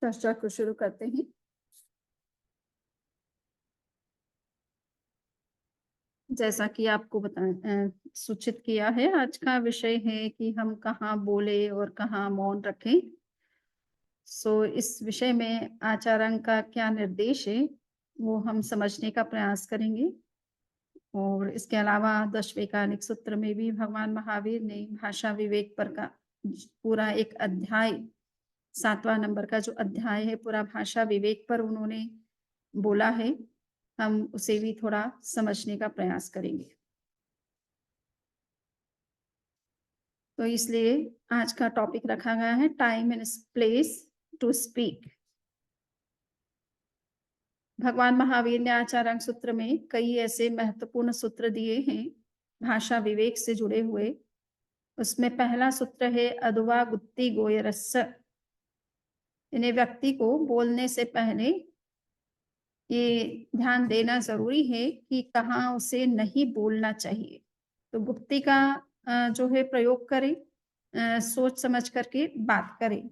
चर्चा को शुरू करते हैं। जैसा कि आपको सूचित किया है, आज का विषय है कि हम कहाँ बोले और कहाँ मौन रखें। इस विषय में आचार्य का क्या निर्देश है, वो हम समझने का प्रयास करेंगे। और इसके अलावा 10वें कालिक सूत्र में भी भगवान महावीर ने भाषा विवेक पर का पूरा एक अध्याय, 7वां नंबर का जो अध्याय है, पूरा भाषा विवेक पर उन्होंने बोला है। हम उसे भी थोड़ा समझने का प्रयास करेंगे। तो इसलिए आज का टॉपिक रखा गया है time and place to speak. भगवान महावीर ने आचार्य सूत्र में कई ऐसे महत्वपूर्ण सूत्र दिए हैं भाषा विवेक से जुड़े हुए। उसमें पहला सूत्र है अदवा गुत्ती गोयरस्स। इन्हें व्यक्ति को बोलने से पहले ये ध्यान देना ज़रूरी है कि कहाँ उसे नहीं बोलना चाहिए। तो गुप्ती का जो है प्रयोग करें, सोच समझ करके बात करें।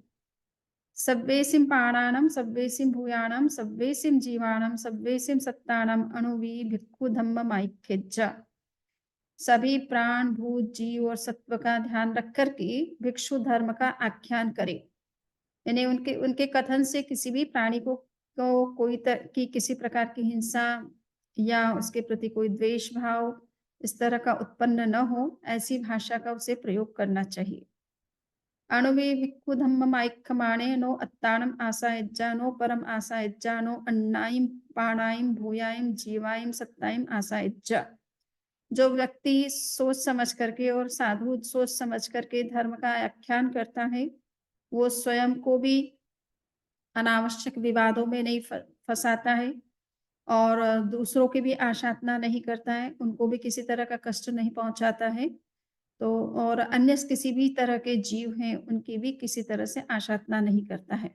सव्वेसिं प्राणानां सव्वेसिं भूयानां सव्वेसिं जीवानां सव्वेसिं सत्तानां अणुवि भिक्खु धम्ममाइक्यज्ज। सभी प्राण, भूत, जीव और सत्व का ध्यान रख करके भिक्षु धर्म का आख्यान करें। यानी उनके उनके कथन से किसी भी प्राणी को किसी प्रकार की हिंसा या उसके प्रति कोई द्वेष भाव इस तरह का उत्पन्न न हो, ऐसी भाषा का उसे प्रयोग करना चाहिए। अणुवे भिक्खु धम्ममाइक्खमाणे नो अत्ताणम आसायज्जा नो परम आसायज्जा नो अन्नायम पाणायम भूयायम जीवायम सत्तायम आसायज्जा। जो व्यक्ति सोच समझ करके और साधु सोच समझ करके धर्म का आख्यान करता है, वो स्वयं को भी अनावश्यक विवादों में नहीं फंसाता है और दूसरों की भी आशातना नहीं करता है, उनको भी किसी तरह का कष्ट नहीं पहुंचाता है। तो और अन्य किसी भी तरह के जीव हैं, उनकी भी किसी तरह से आशातना नहीं करता है।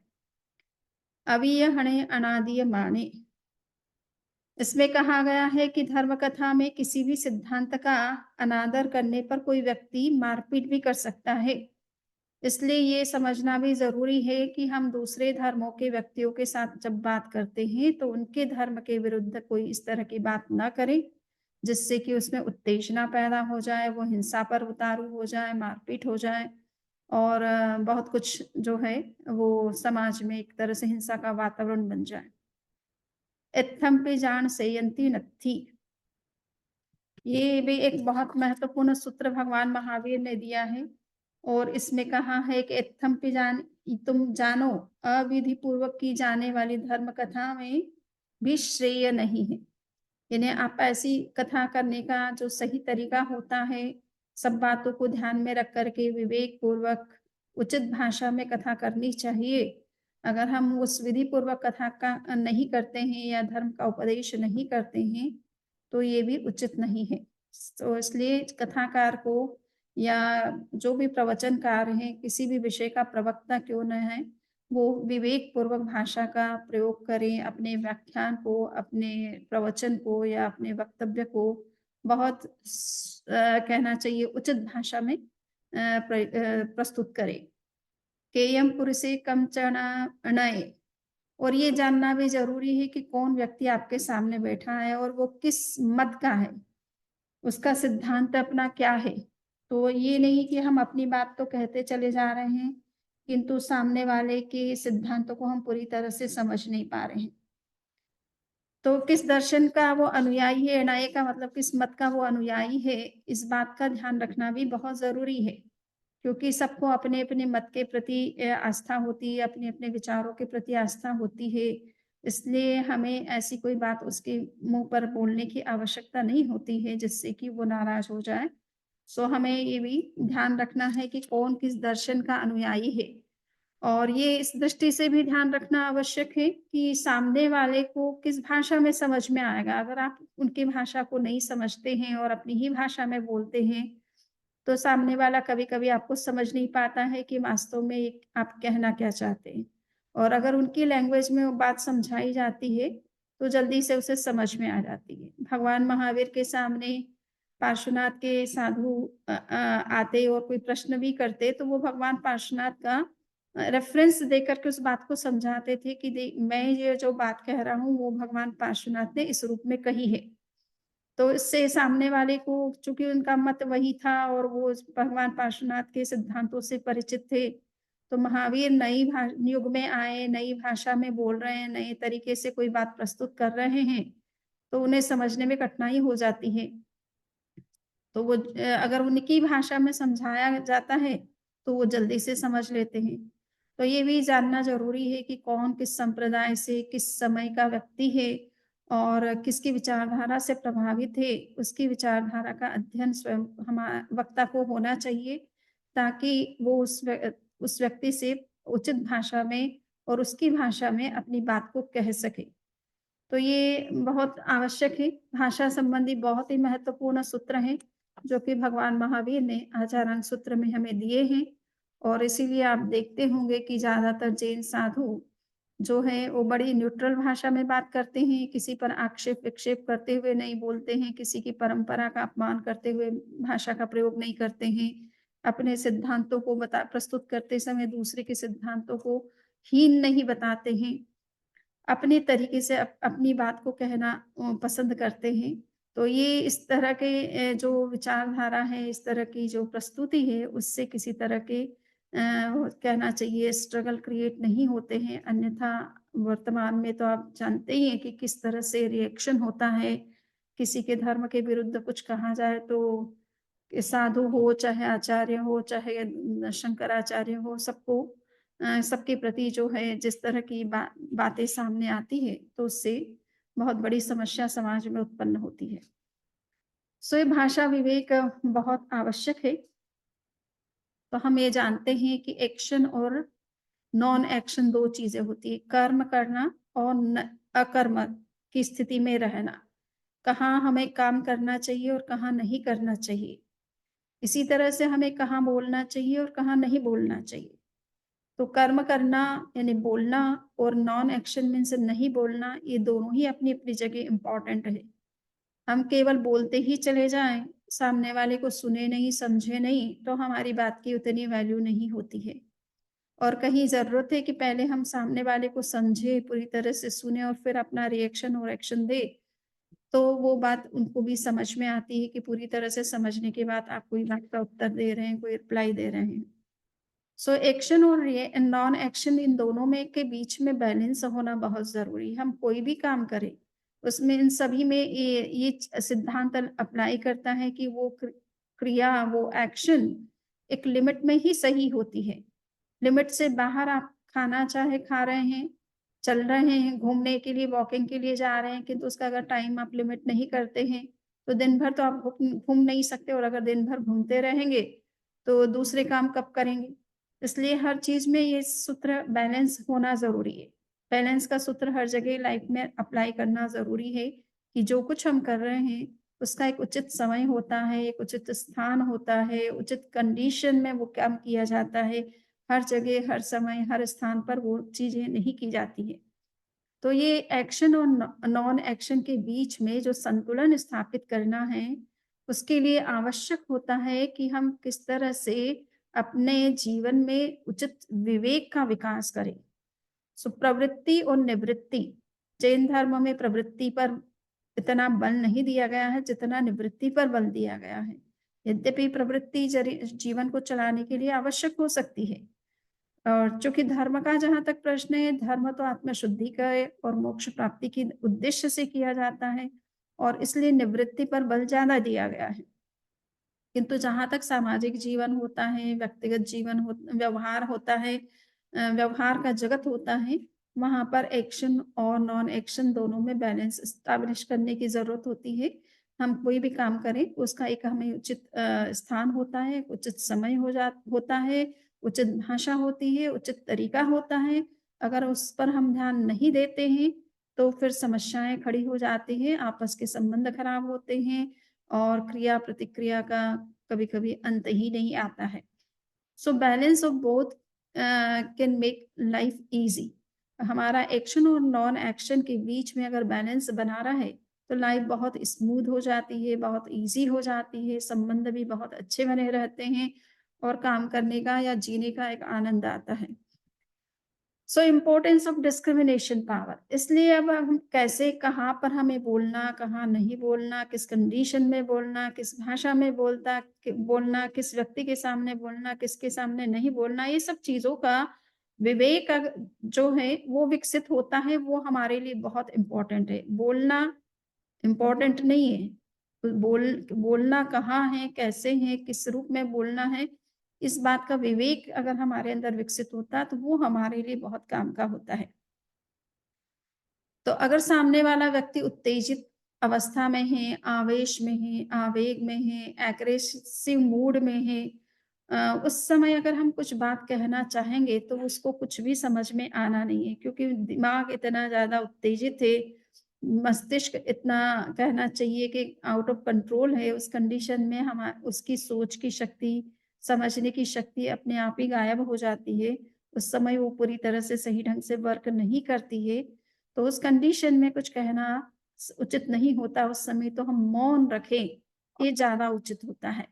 अवीय हणे अनादिय माने। इसमें कहा गया है कि धर्म कथा में किसी भी सिद्धांत का अनादर करने पर कोई व्यक्ति मारपीट भी कर सकता है। इसलिए ये समझना भी ज़रूरी है कि हम दूसरे धर्मों के व्यक्तियों के साथ जब बात करते हैं, तो उनके धर्म के विरुद्ध कोई इस तरह की बात ना करें, जिससे कि उसमें उत्तेजना पैदा हो जाए, वो हिंसा पर उतारू हो जाए, मारपीट हो जाए और बहुत कुछ जो है, वो समाज में एक तरह से हिंसा का वातावरण बन जाए। इत्थम पे जान सेयंती नत्थी। ये भी एक बहुत महत्वपूर्ण सूत्र भगवान महावीर ने दिया है और इसमें कहा है कि इत्थम पे तुम जानो, अविधि पूर्वक की जाने वाली धर्म कथा में भी श्रेय नहीं है। यानी आप ऐसी कथा करने का जो सही तरीका होता है, सब बातों को ध्यान में रख करके विवेक पूर्वक उचित भाषा में कथा करनी चाहिए। अगर हम उस विधि पूर्वक कथा का नहीं करते हैं या धर्म का उपदेश नहीं करते हैं, तो ये भी उचित नहीं है। तो इसलिए कथाकार को या जो भी प्रवचनकार हैं, किसी भी विषय का प्रवक्ता क्यों न है, वो विवेक पूर्वक भाषा का प्रयोग करें। अपने व्याख्यान को, अपने प्रवचन को या अपने वक्तव्य को बहुत कहना चाहिए उचित भाषा में प्रस्तुत करें। केयम पुरुषे कमचन अनय। और ये जानना भी ज़रूरी है कि कौन व्यक्ति आपके सामने बैठा है और वो किस मत का है, उसका सिद्धांत अपना क्या है। तो ये नहीं कि हम अपनी बात तो कहते चले जा रहे हैं, किंतु सामने वाले के सिद्धांतों को हम पूरी तरह से समझ नहीं पा रहे हैं। तो किस दर्शन का वो अनुयायी है, अनय का मतलब किस मत का वो अनुयायी है, इस बात का ध्यान रखना भी बहुत ज़रूरी है। क्योंकि सबको अपने-अपने मत के प्रति आस्था होती है, अपने-अपने विचारों के प्रति आस्था होती है। इसलिए हमें ऐसी कोई बात उसके मुँह पर बोलने की आवश्यकता नहीं होती है, जिससे कि वो नाराज़ हो जाए। हमें ये भी ध्यान रखना है कि कौन किस दर्शन का अनुयायी है। और ये इस दृष्टि से भी ध्यान रखना आवश्यक है कि सामने वाले को किस भाषा में समझ में आएगा। अगर आप उनकी भाषा को नहीं समझते हैं और अपनी ही भाषा में बोलते हैं, तो सामने वाला कभी-कभी आपको समझ नहीं पाता है कि वास्तव में आप कहना क्या चाहते हैं। और अगर उनकी लैंग्वेज में वो बात समझाई जाती है, तो जल्दी से उसे समझ में आ जाती है। भगवान महावीर के सामने पार्श्वनाथ के साधु आते और कोई प्रश्न भी करते, तो वो भगवान पार्श्वनाथ का रेफ़रेंस देकर के उस बात को समझाते थे कि मैं ये जो बात कह रहा हूँ वो भगवान पार्श्वनाथ ने इस रूप में कही है। तो इससे सामने वाले को, चूँकि उनका मत वही था और वो भगवान पार्श्वनाथ के सिद्धांतों से परिचित थे, तो महावीर नई युग में आए, नई भाषा में बोल रहे हैं, नए तरीके से कोई बात प्रस्तुत कर रहे हैं, तो उन्हें समझने में कठिनाई हो जाती है। तो वो अगर उनकी भाषा में समझाया जाता है, तो वो जल्दी से समझ लेते हैं। तो ये भी जानना ज़रूरी है कि कौन किस संप्रदाय से, किस समय का व्यक्ति है और किसकी विचारधारा से प्रभावित है, उसकी विचारधारा का अध्ययन स्वयं वक्ता को होना चाहिए, ताकि वो उस व्यक्ति से उचित भाषा में और उसकी भाषा में अपनी बात को कह सके। तो ये बहुत आवश्यक है। भाषा संबंधी बहुत ही महत्वपूर्ण सूत्र हैं, जो कि भगवान महावीर ने आचारांक सूत्र में हमें दिए हैं और इसीलिए आप देखते होंगे कि ज़्यादातर जैन साधु जो हैं, वो बड़ी न्यूट्रल भाषा में बात करते हैं, किसी पर आक्षेप-विक्षेप करते हुए नहीं बोलते हैं, किसी की परंपरा का अपमान करते हुए भाषा का प्रयोग नहीं करते हैं। अपने सिद्धांतों को प्रस्तुत करते समय दूसरे के सिद्धांतों को हीन नहीं बताते हैं। अपने तरीके से अपनी बात को कहना पसंद करते हैं। तो ये इस तरह के जो विचारधारा है, इस तरह की जो प्रस्तुति है, उससे किसी तरह के कहना चाहिए स्ट्रगल क्रिएट नहीं होते हैं। अन्यथा वर्तमान में तो आप जानते ही हैं कि किस तरह से रिएक्शन होता है। किसी के धर्म के विरुद्ध कुछ कहा जाए तो साधु हो, चाहे आचार्य हो, चाहे शंकराचार्य हो, सबके प्रति जो है जिस तरह की बातें सामने आती है, तो उससे बहुत बड़ी समस्या समाज में उत्पन्न होती है। सो ये भाषा विवेक बहुत आवश्यक है। तो हम ये जानते हैं कि एक्शन और नॉन एक्शन 2 चीज़ें होती हैं, कर्म करना और अकर्म की स्थिति में रहना। कहाँ हमें काम करना चाहिए और कहाँ नहीं करना चाहिए। इसी तरह से हमें कहाँ बोलना चाहिए और कहाँ नहीं बोलना चाहिए। तो कर्म करना यानी बोलना और नॉन एक्शन मीन्स नहीं बोलना, ये दोनों ही अपनी-अपनी जगह इम्पोर्टेंट है। हम केवल बोलते ही चले जाएँ, सामने वाले को सुने नहीं, समझे नहीं, तो हमारी बात की उतनी वैल्यू नहीं होती है। और कहीं ज़रूरत है कि पहले हम सामने वाले को समझें, पूरी तरह से सुनें और फिर अपना रिएक्शन और एक्शन दें, तो वो बात उनको भी समझ में आती है कि पूरी तरह से समझने के बाद आप कोई बात का उत्तर दे रहे हैं, कोई रिप्लाई दे रहे हैं। सो एक्शन और नॉन एक्शन इन दोनों में के बीच में बैलेंस होना बहुत ज़रूरी है। हम कोई भी काम करें, उसमें इन सभी में ये सिद्धांत अप्लाई करता है कि वो क्रिया, वो एक्शन एक लिमिट में ही सही होती है। लिमिट से बाहर आप खाना चाहे खा रहे हैं, चल रहे हैं, घूमने के लिए, वॉकिंग के लिए जा रहे हैं, किंतु उसका अगर टाइम आप लिमिट नहीं करते हैं, तो दिन भर तो आप घूम घूम नहीं सकते और अगर दिन भर घूमते रहेंगे, तो दूसरे काम कब करेंगे? इसलिए हर चीज़ में ये सूत्र बैलेंस होना ज़रूरी है। बैलेंस का सूत्र हर जगह लाइफ में अप्लाई करना ज़रूरी है कि जो कुछ हम कर रहे हैं, उसका एक उचित समय होता है, एक उचित स्थान होता है, उचित कंडीशन में वो काम किया जाता है। हर जगह, हर समय, हर स्थान पर वो चीज़ें नहीं की जाती हैं। तो ये एक्शन और नॉन एक्शन के बीच में जो संतुलन स्थापित करना है, उसके लिए आवश्यक होता है कि हम किस तरह से अपने जीवन में उचित विवेक का विकास करें। सो प्रवृत्ति और निवृत्ति, जैन धर्म में प्रवृत्ति पर इतना बल नहीं दिया गया है, जितना निवृत्ति पर बल दिया गया है। यद्यपि प्रवृत्ति जीवन को चलाने के लिए आवश्यक हो सकती है। और चूँकि धर्म का जहाँ तक प्रश्न है, धर्म तो आत्मशुद्धि का है और मोक्ष प्राप्ति के उद्देश्य से किया जाता है और इसलिए निवृत्ति पर बल ज़्यादा दिया गया है। किंतु जहाँ तक सामाजिक जीवन होता है, व्यक्तिगत जीवन व्यवहार होता है, व्यवहार का जगत होता है, वहाँ पर एक्शन और नॉन एक्शन दोनों में बैलेंस एस्टेब्लिश करने की ज़रूरत होती है। हम कोई भी काम करें, उसका एक हमें उचित स्थान होता है, उचित समय होता है, उचित भाषा होती है, उचित तरीका होता है। अगर उस पर हम ध्यान नहीं देते हैं, तो फिर समस्याएँ खड़ी हो जाती हैं, आपस के संबंध खराब होते हैं और क्रिया-प्रतिक्रिया का कभी-कभी अंत ही नहीं आता है। So balance of both can make life easy. हमारा एक्शन और नॉन एक्शन के बीच में अगर बैलेंस बना रहे, तो लाइफ बहुत स्मूथ हो जाती है, बहुत ईज़ी हो जाती है, संबंध भी बहुत अच्छे बने रहते हैं और काम करने का या जीने का एक आनंद आता है। सो इम्पोर्टेंस ऑफ डिस्क्रिमिनेशन पावर, इसलिए अब हम कैसे, कहाँ पर हमें बोलना, कहाँ नहीं बोलना, किस कंडीशन में बोलना, किस भाषा में बोलना, किस व्यक्ति के सामने बोलना, किसके सामने नहीं बोलना, ये सब चीज़ों का विवेक जो है वो विकसित होता है, वो हमारे लिए बहुत इम्पोर्टेंट है। बोलना इम्पोर्टेंट नहीं है। बोलना कहाँ है, कैसे है, किस रूप में बोलना है, इस बात का विवेक अगर हमारे अंदर विकसित होता है, तो वो हमारे लिए बहुत काम का होता है। तो अगर सामने वाला व्यक्ति उत्तेजित अवस्था में है, आवेश में है, आवेग में है, एग्रेसिव मूड में है, उस समय अगर हम कुछ बात कहना चाहेंगे, तो उसको कुछ भी समझ में आना नहीं है, क्योंकि दिमाग इतना ज़्यादा उत्तेजित है, मस्तिष्क इतना कहना चाहिए कि आउट ऑफ कंट्रोल है। उस कंडीशन में हम उसकी सोच की शक्ति, समझने की शक्ति अपने आप ही गायब हो जाती है। उस समय वो पूरी तरह से सही ढंग से वर्क नहीं करती है। तो उस कंडीशन में कुछ कहना उचित नहीं होता, उस समय तो हम मौन रखें, ये ज़्यादा उचित होता है।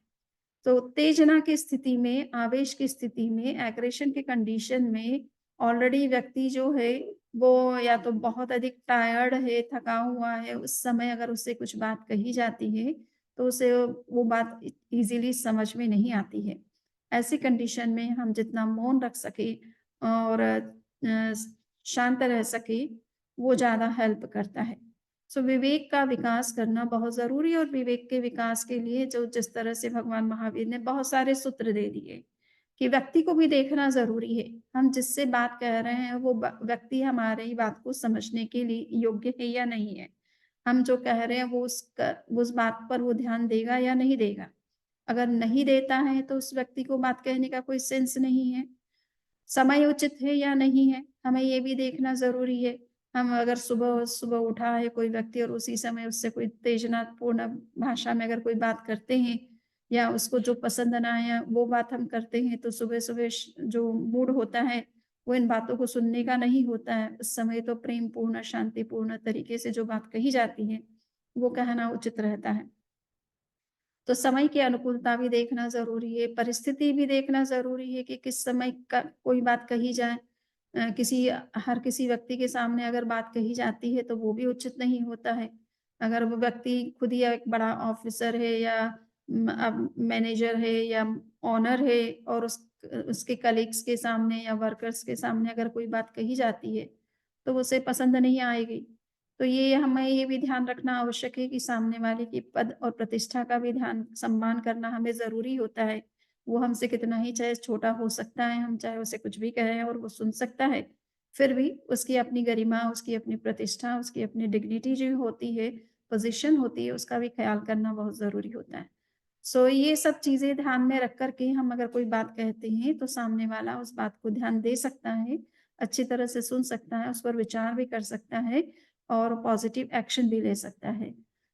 तो उत्तेजना की स्थिति में, आवेश की स्थिति में, एग्रेशन के कंडीशन में ऑलरेडी व्यक्ति जो है, वो या तो बहुत अधिक टायर्ड है, थका हुआ है, उस समय अगर उससे कुछ बात कही जाती है, तो उसे वो बात ईज़िली समझ में नहीं आती है। ऐसी कंडीशन में हम जितना मौन रख सकें और शांत रह सकें, वो ज़्यादा हेल्प करता है। सो विवेक का विकास करना बहुत ज़रूरी है, और विवेक के विकास के लिए जो जिस तरह से भगवान महावीर ने बहुत सारे सूत्र दे दिए कि व्यक्ति को भी देखना ज़रूरी है। हम जिससे बात कह रहे हैं वो व्यक्ति हमारी बात को समझने के लिए योग्य है या नहीं है। हम जो कह रहे हैं वो उस बात पर वो ध्यान देगा या नहीं देगा। अगर नहीं देता है तो उस व्यक्ति को बात कहने का कोई सेंस नहीं है। समय उचित है या नहीं है, हमें ये भी देखना ज़रूरी है। हम अगर सुबह सुबह उठा है कोई व्यक्ति और उसी समय उससे कोई उत्तेजनापूर्ण भाषा में अगर कोई बात करते हैं, या उसको जो पसंद ना आया वो बात हम करते हैं, तो सुबह-सुबह जो मूड होता है, वो इन बातों को सुनने का नहीं होता है। उस समय तो प्रेमपूर्ण, शांतिपूर्ण तरीके से जो बात कही जाती है, वो कहना उचित रहता है। तो समय की अनुकूलता भी देखना ज़रूरी है, परिस्थिति भी देखना ज़रूरी है कि किस समय का कोई बात कही जाए। हर किसी व्यक्ति के सामने अगर बात कही जाती है, तो वो भी उचित नहीं होता है। अगर वो व्यक्ति खुद ही एक बड़ा ऑफ़िसर है, या मैनेजर है, या ओनर है, और उसके कलीग्स के सामने या वर्कर्स के सामने अगर कोई बात कही जाती है, तो उसे पसंद नहीं आएगी। तो ये हमें ये भी ध्यान रखना आवश्यक है कि सामने वाले की पद और प्रतिष्ठा का भी ध्यान, सम्मान करना हमें ज़रूरी होता है। वो हमसे कितना ही चाहे छोटा हो सकता है, हम चाहे उसे कुछ भी कहें और वो सुन सकता है, फिर भी उसकी अपनी गरिमा, उसकी अपनी प्रतिष्ठा, उसकी अपनी डिग्निटी जो होती है, पोज़ीशन होती है, उसका भी ख़्याल करना बहुत ज़रूरी होता है। सो ये सब चीज़ें ध्यान में रख कर के हम अगर कोई बात कहते हैं, तो सामने वाला उस बात को ध्यान दे सकता है, अच्छी तरह से सुन सकता है, उस पर विचार भी कर सकता है और पॉज़िटिव एक्शन भी ले सकता है।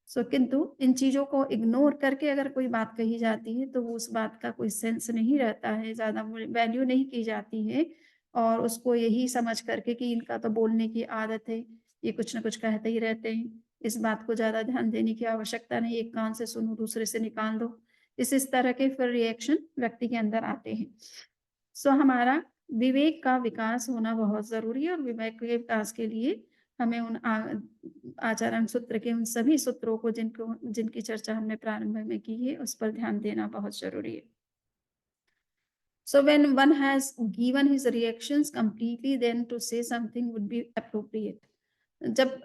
सो किंतु इन चीज़ों को इग्नोर करके अगर कोई बात कही जाती है, तो वो उस बात का कोई सेंस नहीं रहता है, ज़्यादा वो वैल्यू नहीं की जाती है, और उसको यही समझ कर के कि इनका तो बोलने की आदत है, ये कुछ न कुछ कहते ही रहते हैं, इस बात को ज़्यादा ध्यान देने की आवश्यकता नहीं, एक कान से सुनो, दूसरे से निकाल दो। इस तरह के फिर रिएक्शन व्यक्ति के अंदर आते हैं। सो हमारा विवेक का विकास होना बहुत ज़रूरी है, और विवेक के विकास के लिए हमें उन आचरण सूत्र के उन सभी सूत्रों को जिनकी चर्चा हमने प्रारंभ में की है, उस पर ध्यान देना बहुत ज़रूरी है। So when one has given his reactions completely, then to say something would be appropriate. जब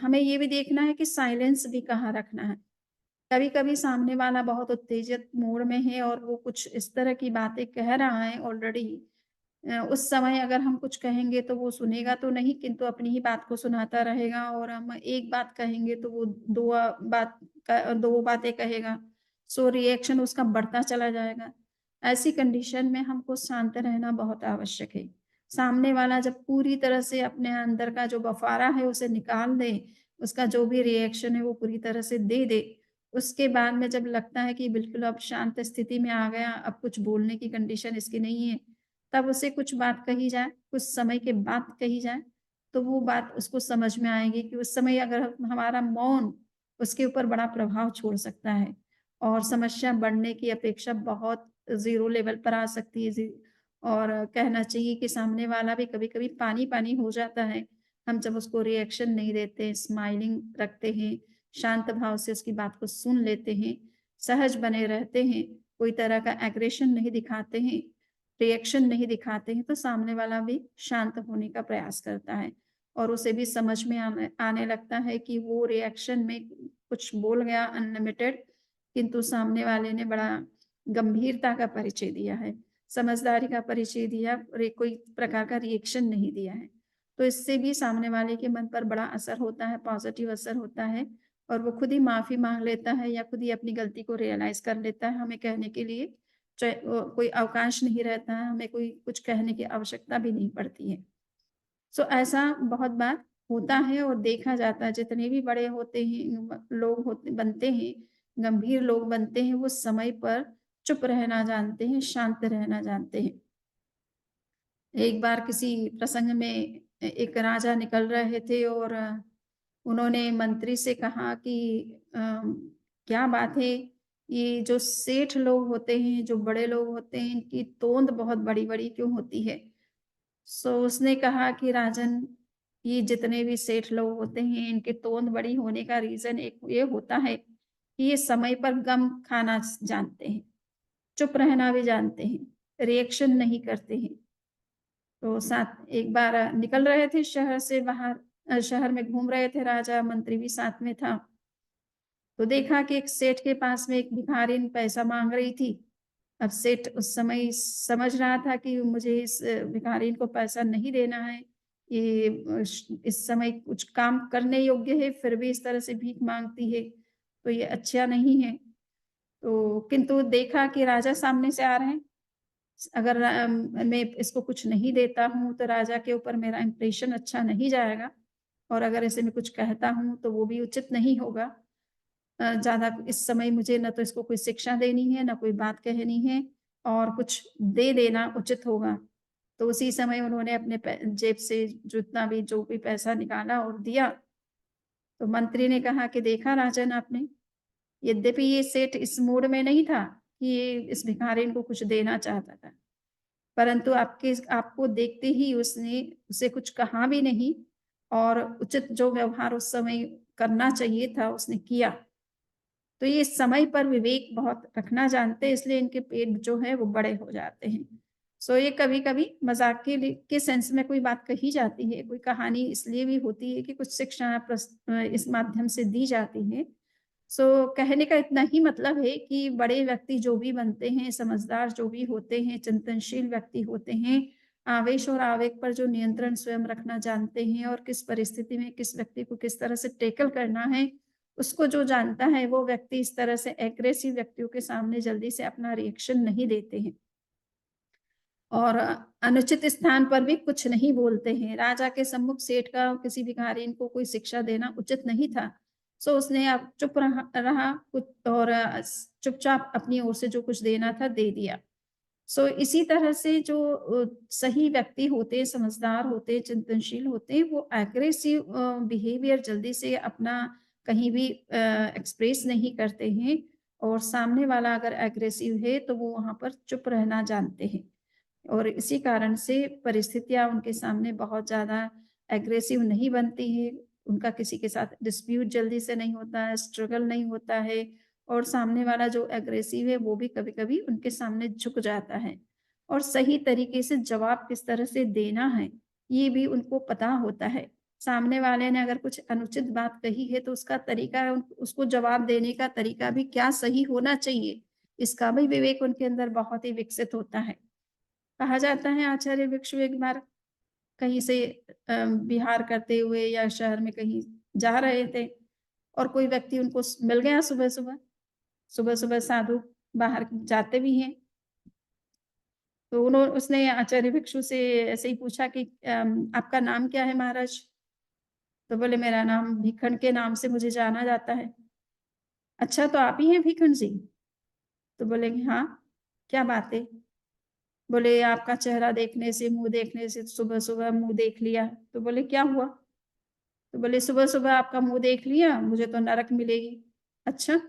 हमें ये भी देखना है कि साइलेंस भी कहाँ रखना है। कभी-कभी सामने वाला बहुत उत्तेजित मूड में है और वो कुछ इस तरह की बातें कह रहा है ऑलरेडी, उस समय अगर हम कुछ कहेंगे तो वो सुनेगा तो नहीं, किंतु अपनी ही बात को सुनाता रहेगा, और हम एक बात कहेंगे तो वो 2 बातें कहेगा। सो रिएक्शन उसका बढ़ता चला जाएगा। ऐसी कंडीशन में हमको शांत रहना बहुत आवश्यक है। सामने वाला जब पूरी तरह से अपने अंदर का जो बफ़ारा है उसे निकाल दे, उसका जो भी रिएक्शन है वो पूरी तरह से दे दे, उसके बाद में जब लगता है कि बिल्कुल अब शांत स्थिति में आ गया, अब कुछ बोलने की कंडीशन इसकी नहीं है, तब उसे कुछ बात कही जाए, कुछ समय के बाद कही जाए, तो वो बात उसको समझ में आएगी कि उस समय अगर हमारा मौन उसके ऊपर बड़ा प्रभाव छोड़ सकता है, और समस्या बढ़ने की अपेक्षा बहुत ज़ीरो लेवल पर आ सकती है। और कहना चाहिए कि सामने वाला भी कभी-कभी पानी-पानी हो जाता है। हम जब उसको रिएक्शन नहीं देते, स्माइलिंग रखते हैं, शांत भाव से उसकी बात को सुन लेते हैं, सहज बने रहते हैं, कोई तरह का एग्रेशन नहीं दिखाते हैं, रिएक्शन नहीं दिखाते हैं, तो सामने वाला भी शांत होने का प्रयास करता है और उसे भी समझ में आने आने लगता है कि वो रिएक्शन में कुछ बोल गया अनलिमिटेड, किंतु सामने वाले ने बड़ा गंभीरता का परिचय दिया है। समझदारी का परिचय दिया और एक कोई प्रकार का रिएक्शन नहीं दिया है। तो इससे भी सामने वाले के मन पर बड़ा असर होता है, पॉज़िटिव असर होता है और वो खुद ही माफ़ी माँग लेता है या खुद ही अपनी गलती को रियलाइज़ कर लेता है। हमें कहने के लिए कोई अवकाश नहीं रहता है, हमें कोई कुछ कहने की आवश्यकता भी नहीं पड़ती है। सो ऐसा बहुत बार होता है और देखा जाता है, जितने भी बड़े होते हैं लोग होते बनते हैं, गंभीर लोग बनते हैं, वो समय पर चुप रहना जानते हैं, शांत रहना जानते हैं। एक बार किसी प्रसंग में एक राजा निकल रहे थे और उन्होंने मंत्री से कहा कि क्या बात है, ये जो सेठ लोग होते हैं, जो बड़े लोग होते हैं, इनकी तोंद बहुत बड़ी-बड़ी क्यों होती है? सो उसने कहा कि राजन, ये जितने भी सेठ लोग होते हैं, इनकी तोंद बड़ी होने का रीज़न एक ये होता है कि ये समय पर गम खाना जानते हैं, चुप रहना भी जानते हैं, रिएक्शन नहीं करते हैं। तो साथ एक बार निकल रहे थे शहर से बाहर, शहर में घूम रहे थे राजा, मंत्री भी साथ में था। तो देखा कि एक सेठ के पास में एक भिखारिन पैसा माँग रही थी। अब सेठ उस समय समझ रहा था कि मुझे इस भिखारिन को पैसा नहीं देना है। ये इस समय कुछ काम करने योग्य है, फिर भी इस तरह से भीख माँगती है, तो ये अच्छा नहीं है। तो किंतु देखा कि राजा सामने से आ रहे हैं। अगर मैं इसको कुछ नहीं देता हूँ, तो राजा के ऊपर मेरा इंप्रेशन अच्छा नहीं जाएगा और अगर ऐसे मैं कुछ कहता हूँ, तो वो भी उचित नहीं होगा। ज़्यादा इस समय मुझे ना तो इसको कोई शिक्षा देनी है, ना कोई बात कहनी है और कुछ दे देना उचित होगा। तो उसी समय उन्होंने अपने जेब से जितना भी जो भी पैसा निकाला और दिया। तो मंत्री ने कहा कि देखा राजन आपने, यद्यपि ये सेठ इस मूड में नहीं था कि ये इस भिखारिन को कुछ देना चाहता था। परंतु आपको देखते ही उसने उसे कुछ कहा भी नहीं और उचित जो व्यवहार उस समय करना चाहिए था, उसने किया। तो ये समय पर विवेक बहुत रखना जानते हैं, इसलिए इनके पेट जो है वो बड़े हो जाते हैं। सो ये कभी-कभी मज़ाक के सेंस में कोई बात कही जाती है, कोई कहानी इसलिए भी होती है कि कुछ शिक्षा इस माध्यम से दी जाती है। सो कहने का इतना ही मतलब है कि बड़े व्यक्ति जो भी बनते हैं, समझदार जो भी होते हैं, चिंतनशील व्यक्ति होते हैं, आवेश और आवेग पर जो नियंत्रण स्वयं रखना जानते हैं और किस परिस्थिति में किस व्यक्ति को किस तरह से टैकल करना है, उसको जो जानता है, वो व्यक्ति इस तरह से एग्रेसिव व्यक्तियों के सामने जल्दी से अपना रिएक्शन नहीं देते हैं। और अनुचित स्थान पर भी कुछ नहीं बोलते हैं। राजा के सम्मुख सेठ का किसी भिखारिन को कोई शिक्षा देना उचित नहीं था। सो उसने अब चुप रहा कुछ और चुपचाप अपनी ओर से जो कुछ देना था दे दिया। सो इसी तरह से जो सही व्यक्ति होते हैं, समझदार होते हैं, चिंतनशील होते हैं, वो एग्रेसिव बिहेवियर जल्दी से अपना कहीं भी एक्सप्रेस नहीं करते हैं और सामने वाला अगर एग्रेसिव है, तो वो वहाँ पर चुप रहना जानते हैं। और इसी कारण से परिस्थितियाँ उनके सामने बहुत ज़्यादा एग्रेसिव नहीं बनती हैं, उनका किसी के साथ डिस्प्यूट जल्दी से नहीं होता है, स्ट्रगल नहीं होता है और सामने वाला जो एग्रेसिव है वो भी कभी-कभी उनके सामने झुक जाता है। और सही तरीके से जवाब किस तरह से देना है, ये भी उनको पता होता है। सामने वाले ने अगर कुछ अनुचित बात कही है तो उसका तरीका उसको जवाब देने का तरीका भी क्या सही होना चाहिए, इसका भी विवेक उनके अंदर बहुत ही विकसित होता है। कहा जाता है आचार्य भिक्षु एक बार कहीं से विहार करते हुए या शहर में कहीं जा रहे थे और कोई व्यक्ति उनको मिल गया सुबह-सुबह। सुबह-सुबह साधु बाहर जाते भी हैं। तो उसने आचार्य भिक्षु से ऐसे ही पूछा कि आपका नाम क्या है महाराज? तो बोले मेरा नाम भीखन के नाम से मुझे जाना जाता है। अच्छा तो आप ही हैं भीखन जी? तो बोले कि हाँ, क्या बात है? बोले आपका चेहरा देखने से, मुँह देखने से सुबह-सुबह मुँह देख लिया। तो बोले क्या हुआ? तो बोले सुबह-सुबह आपका मुँह देख लिया, मुझे तो नरक मिलेगी। अच्छा,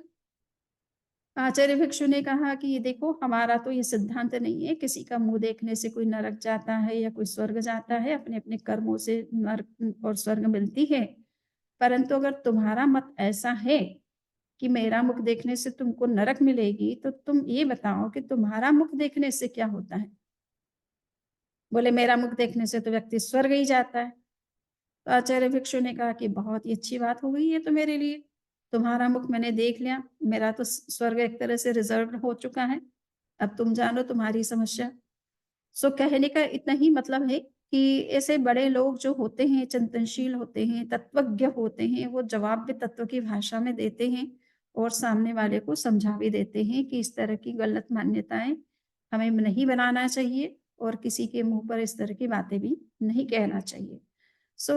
आचार्य भिक्षु ने कहा कि ये देखो, हमारा तो ये सिद्धांत नहीं है किसी का मुँह देखने से कोई नरक जाता है या कोई स्वर्ग जाता है, अपने-अपने कर्मों से नरक और स्वर्ग मिलती है। परंतु अगर तुम्हारा मत ऐसा है कि मेरा मुख देखने से तुमको नरक मिलेगी, तो तुम ये बताओ कि तुम्हारा मुख देखने से क्या होता है? बोले मेरा मुख देखने से तो व्यक्ति स्वर्ग ही जाता है। तो आचार्य भिक्षु ने कहा कि बहुत ही अच्छी बात हो गई ये तो मेरे लिए। तुम्हारा मुख मैंने देख लिया, मेरा तो स्वर्ग एक तरह से रिज़र्व्ड हो चुका है। अब तुम जानो तुम्हारी समस्या। सो कहने का इतना ही मतलब है कि ऐसे बड़े लोग जो होते हैं, चिंतनशील होते हैं, तत्वज्ञ होते हैं, वो जवाब भी तत्व की भाषा में देते हैं और सामने वाले को समझा भी देते हैं कि इस तरह की गलत मान्यताएँ हमें नहीं बनाना चाहिए और किसी के मुँह पर इस तरह की बातें भी नहीं कहना चाहिए। सो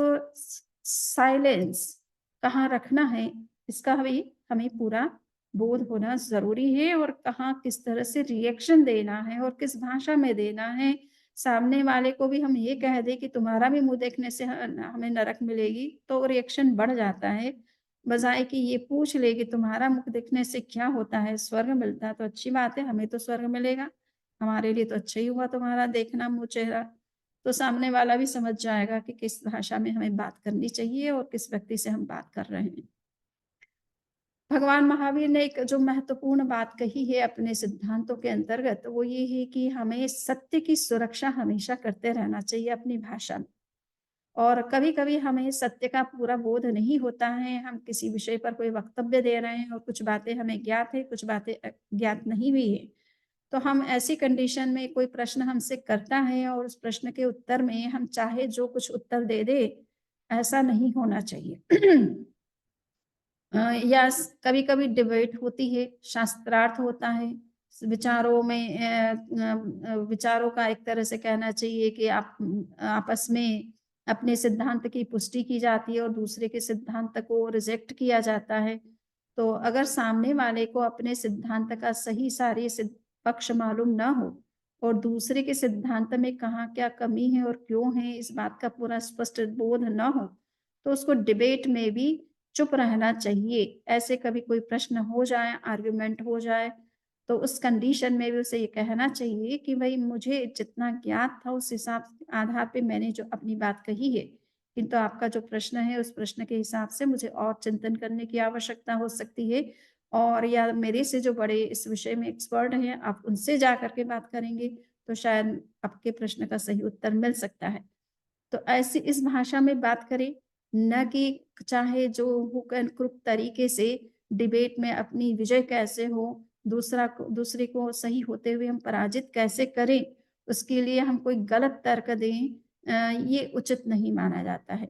साइलेंस कहाँ रखना है, इसका भी हमें पूरा बोध होना ज़रूरी है और कहाँ किस तरह से रिएक्शन देना है और किस भाषा में देना है। सामने वाले को भी हम ये कह दें कि तुम्हारा भी मुँह देखने से हमें नरक मिलेगी, तो रिएक्शन बढ़ जाता है। बजाए कि ये पूछ ले कि तुम्हारा मुख देखने से क्या होता है? स्वर्ग मिलता है तो अच्छी बात है, हमें तो स्वर्ग मिलेगा। हमारे लिए तो अच्छा ही हुआ तुम्हारा देखना मुँह चेहरा। तो सामने वाला भी समझ जाएगा कि किस भाषा में हमें बात करनी चाहिए और किस व्यक्ति से हम बात कर रहे हैं। भगवान महावीर ने एक जो महत्वपूर्ण बात कही है अपने सिद्धांतों के अंतर्गत, वो ये है कि हमें सत्य की सुरक्षा हमेशा करते रहना चाहिए अपनी भाषा में। और कभी-कभी हमें सत्य का पूरा बोध नहीं होता है, हम किसी विषय पर कोई वक्तव्य दे रहे हैं और कुछ बातें हमें ज्ञात है, कुछ बातें ज्ञात नहीं भी है। तो हम ऐसी कंडीशन में कोई प्रश्न हमसे करता है और उस प्रश्न के उत्तर में हम चाहे जो कुछ उत्तर दे दें, ऐसा नहीं होना चाहिए। या कभी-कभी डिबेट होती है, शास्त्रार्थ होता है, विचारों में विचारों का एक तरह से कहना चाहिए कि आप आपस में अपने सिद्धांत की पुष्टि की जाती है और दूसरे के सिद्धांत को रिजेक्ट किया जाता है। तो अगर सामने वाले को अपने सिद्धांत का सही सारी पक्ष मालूम ना हो और दूसरे के सिद्धांत में कहाँ क्या कमी है और क्यों है, इस बात का पूरा स्पष्ट बोध ना हो, तो उसको डिबेट में भी चुप रहना चाहिए। ऐसे कभी कोई प्रश्न हो जाए, आर्गुमेंट हो जाए, तो उस कंडीशन में भी उसे ये कहना चाहिए कि भई मुझे जितना ज्ञात था उस हिसाब आधार पे मैंने जो अपनी बात कही है। किंतु आपका जो प्रश्न है उस प्रश्न के हिसाब से मुझे और चिंतन करने की आवश्यकता हो सकती है और या मेरे से जो बड़े इस विषय में एक्सपर्ट हैं, आप उनसे जा कर के बात करेंगे, तो शायद आपके प्रश्न का सही उत्तर मिल सकता है। तो ऐसी इस भाषा में बात करें, ना कि चाहे जो हुक एंड क्रुक तरीके से डिबेट में अपनी विजय कैसे हो, दूसरे को सही होते हुए हम पराजित कैसे करें, उसके लिए हम कोई गलत तर्क दें ये उचित नहीं माना जाता है।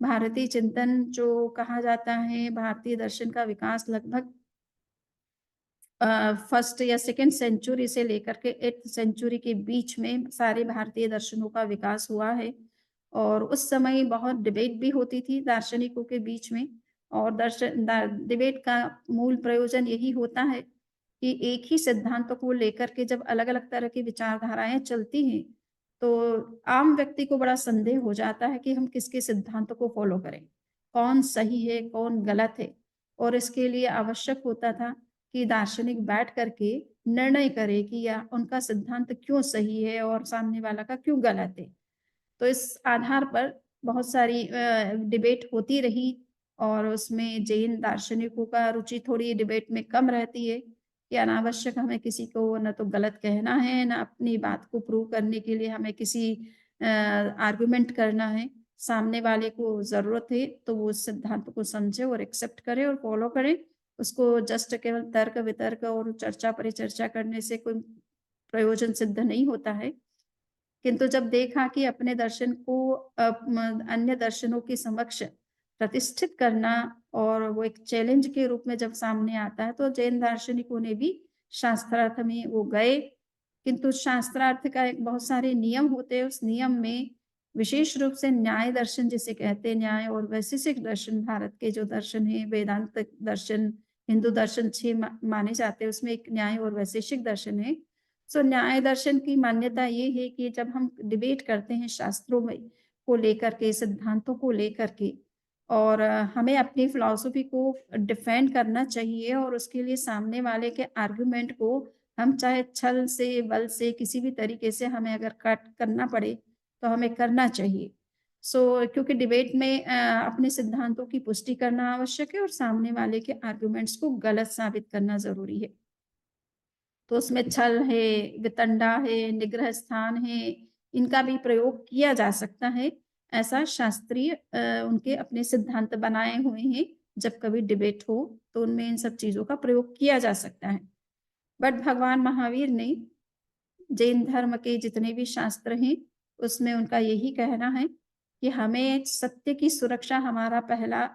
भारतीय चिंतन जो कहा जाता है, भारतीय दर्शन का विकास लगभग फर्स्ट या सेकंड सेंचुरी से लेकर के 8th सेंचुरी के बीच में सारे भारतीय दर्शनों का विकास हुआ है और उस समय बहुत डिबेट भी होती थी दार्शनिकों के बीच में और डिबेट का मूल प्रयोजन यही होता है कि एक ही सिद्धांत को लेकर के जब अलग-अलग तरह की विचारधाराएं चलती हैं, तो आम व्यक्ति को बड़ा संदेह हो जाता है कि हम किसके सिद्धांत को फॉलो करें, कौन सही है, कौन गलत है और इसके लिए आवश्यक होता था कि दार्शनिक बैठ करके निर्णय करे कि या उनका सिद्धांत क्यों सही है और सामने वाला का क्यों गलत है। तो इस आधार पर बहुत सारी डिबेट होती रही और उसमें जैन दार्शनिकों का रुचि थोड़ी डिबेट में कम रहती है कि अनावश्यक हमें किसी को ना तो गलत कहना है, ना अपनी बात को प्रूव करने के लिए हमें किसी आर्गुमेंट करना है। सामने वाले को ज़रूरत है तो वो उस सिद्धांत को समझे और एक्सेप्ट करे और फॉलो करे। उसको जस्ट केवल तर्क-वितर्क और चर्चा-परिचर्चा करने से कोई प्रयोजन सिद्ध नहीं होता है। किंतु जब देखा कि अपने दर्शन को अन्य दर्शनों के समक्ष प्रतिष्ठित करना और वो एक चैलेंज के रूप में जब सामने आता है, तो जैन दार्शनिकों ने भी शास्त्रार्थ में वो गए। किंतु शास्त्रार्थ का एक बहुत सारे नियम होते हैं, उस नियम में विशेष रूप से न्याय दर्शन जिसे कहते हैं, न्याय और वैशेषिक दर्शन भारत के जो दर्शन हैं, वेदांत दर्शन, हिंदू दर्शन 6 माने जाते हैं, उसमें एक न्याय और वैशेषिक दर्शन है। सो न्याय दर्शन की मान्यता ये है कि जब हम डिबेट करते हैं शास्त्रों में को लेकर के, सिद्धांतों को लेकर के, और हमें अपनी फ़िलॉसफ़ी को डिफेंड करना चाहिए और उसके लिए सामने वाले के आर्गुमेंट को हम चाहे छल से, बल से, किसी भी तरीके से हमें अगर कट करना पड़े, तो हमें करना चाहिए। क्योंकि डिबेट में अपने सिद्धांतों की पुष्टि करना आवश्यक है और सामने वाले के आर्गुमेंट्स को गलत साबित करना ज़रूरी है। तो उसमें छल है, वितंडा है, निग्रह स्थान है, इनका भी प्रयोग किया जा सकता है। ऐसा शास्त्रीय उनके अपने सिद्धांत बनाए हुए हैं, जब कभी डिबेट हो, तो उनमें इन सब चीज़ों का प्रयोग किया जा सकता है। बट भगवान महावीर ने जैन धर्म के जितने भी शास्त्र हैं, उसमें उनका यही कहना है कि हमें सत्य की सुरक्षा हमारा पहला